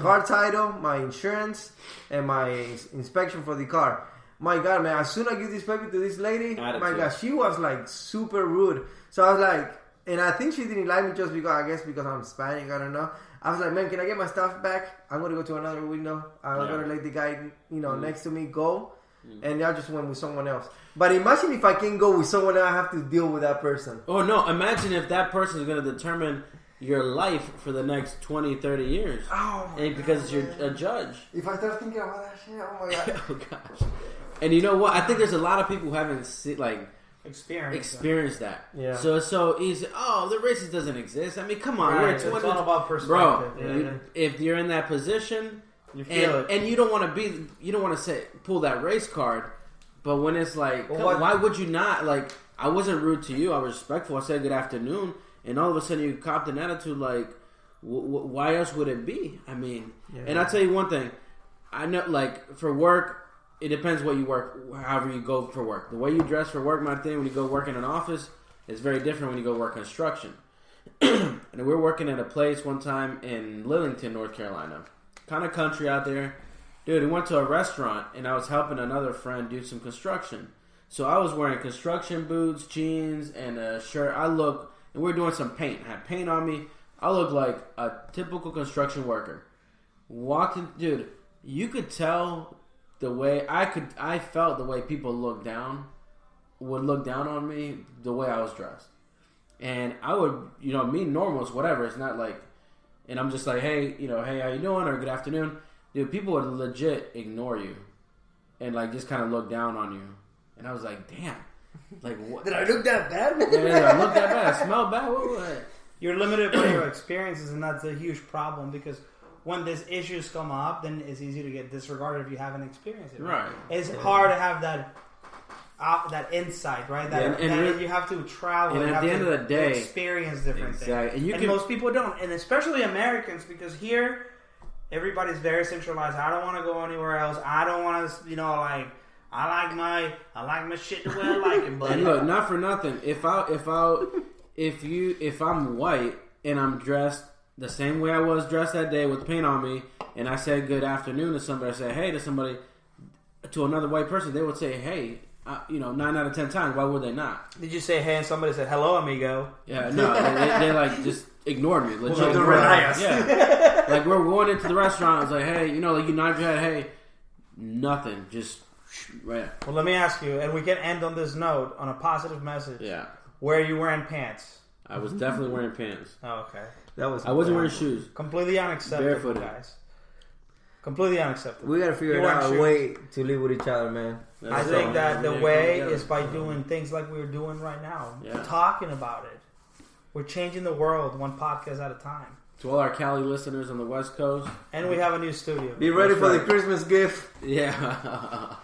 car title, my insurance, and my inspection for the car. My God, man, as soon as I give this paper to this lady, my God, she was like super rude. So I was like, and I think she didn't like me just because I'm Hispanic, I don't know. I was like, man, can I get my stuff back? I'm going to go to another window. I'm going to let the guy, next to me go. And I just went with someone else. But imagine if I can go with someone else, I have to deal with that person. Oh, no, imagine if that person is going to determine your life for the next 20, 30 years. Oh, my God, because you're a judge. If I start thinking about that shit, oh my God. Oh, gosh. And you know what? I think there's a lot of people who haven't experienced that. Yeah. So it's so easy. Oh, the racist doesn't exist. I mean, come on. Right. It's all about perspective. Bro, if you're in that position, you feel it. And you don't want to pull that race card, but when it's like, why would you not? Like, I wasn't rude to you. I was respectful. I said good afternoon, and all of a sudden you copped an attitude like, why else would it be? I mean, and I'll tell you one thing. I know, like, for work, it depends what you work, however you go for work. The way you dress for work, my thing, when you go work in an office, is very different when you go work construction. And we were working at a place one time in Lillington, North Carolina. Kind of country out there. Dude, we went to a restaurant, and I was helping another friend do some construction. So I was wearing construction boots, jeans, and a shirt. And we were doing some paint. I had paint on me. I looked like a typical construction worker. Walking, dude, you could tell... the way I felt the way people would look down on me the way I was dressed, and I would, me normal, whatever. It's not like, and I'm just like, hey, hey, how you doing, or good afternoon, dude. People would legit ignore you, and like just kind of look down on you, and I was like, damn, like what? Did I look that bad? Yeah, I look that bad. I smell bad. What? You're limited by your experiences, and that's a huge problem because. When these issues come up, then it's easy to get disregarded if you haven't experienced it. Right. It's hard to have that insight, right? That you have to travel. And at the end of the day, experience different things. And most people don't, and especially Americans, because here everybody's very centralized. I don't want to go anywhere else. I don't want to, I like my shit the way I like it. But and look, not for nothing. If I'm white and I'm dressed the same way I was dressed that day with paint on me, and I said good afternoon to somebody, I said hey to somebody, to another white person, they would say hey, 9 out of 10 times. Why would they not? Did you say hey and somebody said hello, amigo? Yeah, no, they like just ignored me. Legit. Yeah. Like we're going into the restaurant, I was like hey, you nod your head, hey, nothing, just right. Well, let me ask you, and we can end on this note on a positive message. Yeah. Where are you wearing pants? I was definitely wearing pants. Oh, okay. I wasn't wearing shoes. Completely unacceptable, barefooted. Guys. Completely unacceptable. We gotta figure out a way to live with each other, man. I think that the way is by doing things like we're doing right now. Yeah. Talking about it. We're changing the world one podcast at a time. To all our Cali listeners on the West Coast. And we have a new studio. Be ready That's for right. the Christmas gift. Yeah.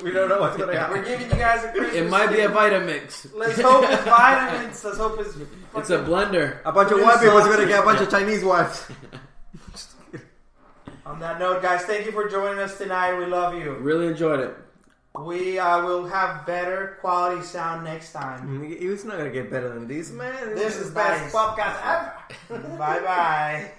We don't know what's gonna happen. We're giving you guys a Christmas It might be a gift. Vitamix. Let's hope it's vitamins. Let's hope it's... It's a blender. A bunch of white people is gonna get a bunch of Chinese wives. On that note, guys, thank you for joining us tonight. We love you. Really enjoyed it. We will have better quality sound next time. It's not gonna get better than this, man. This is the best nice. podcast ever. Bye-bye.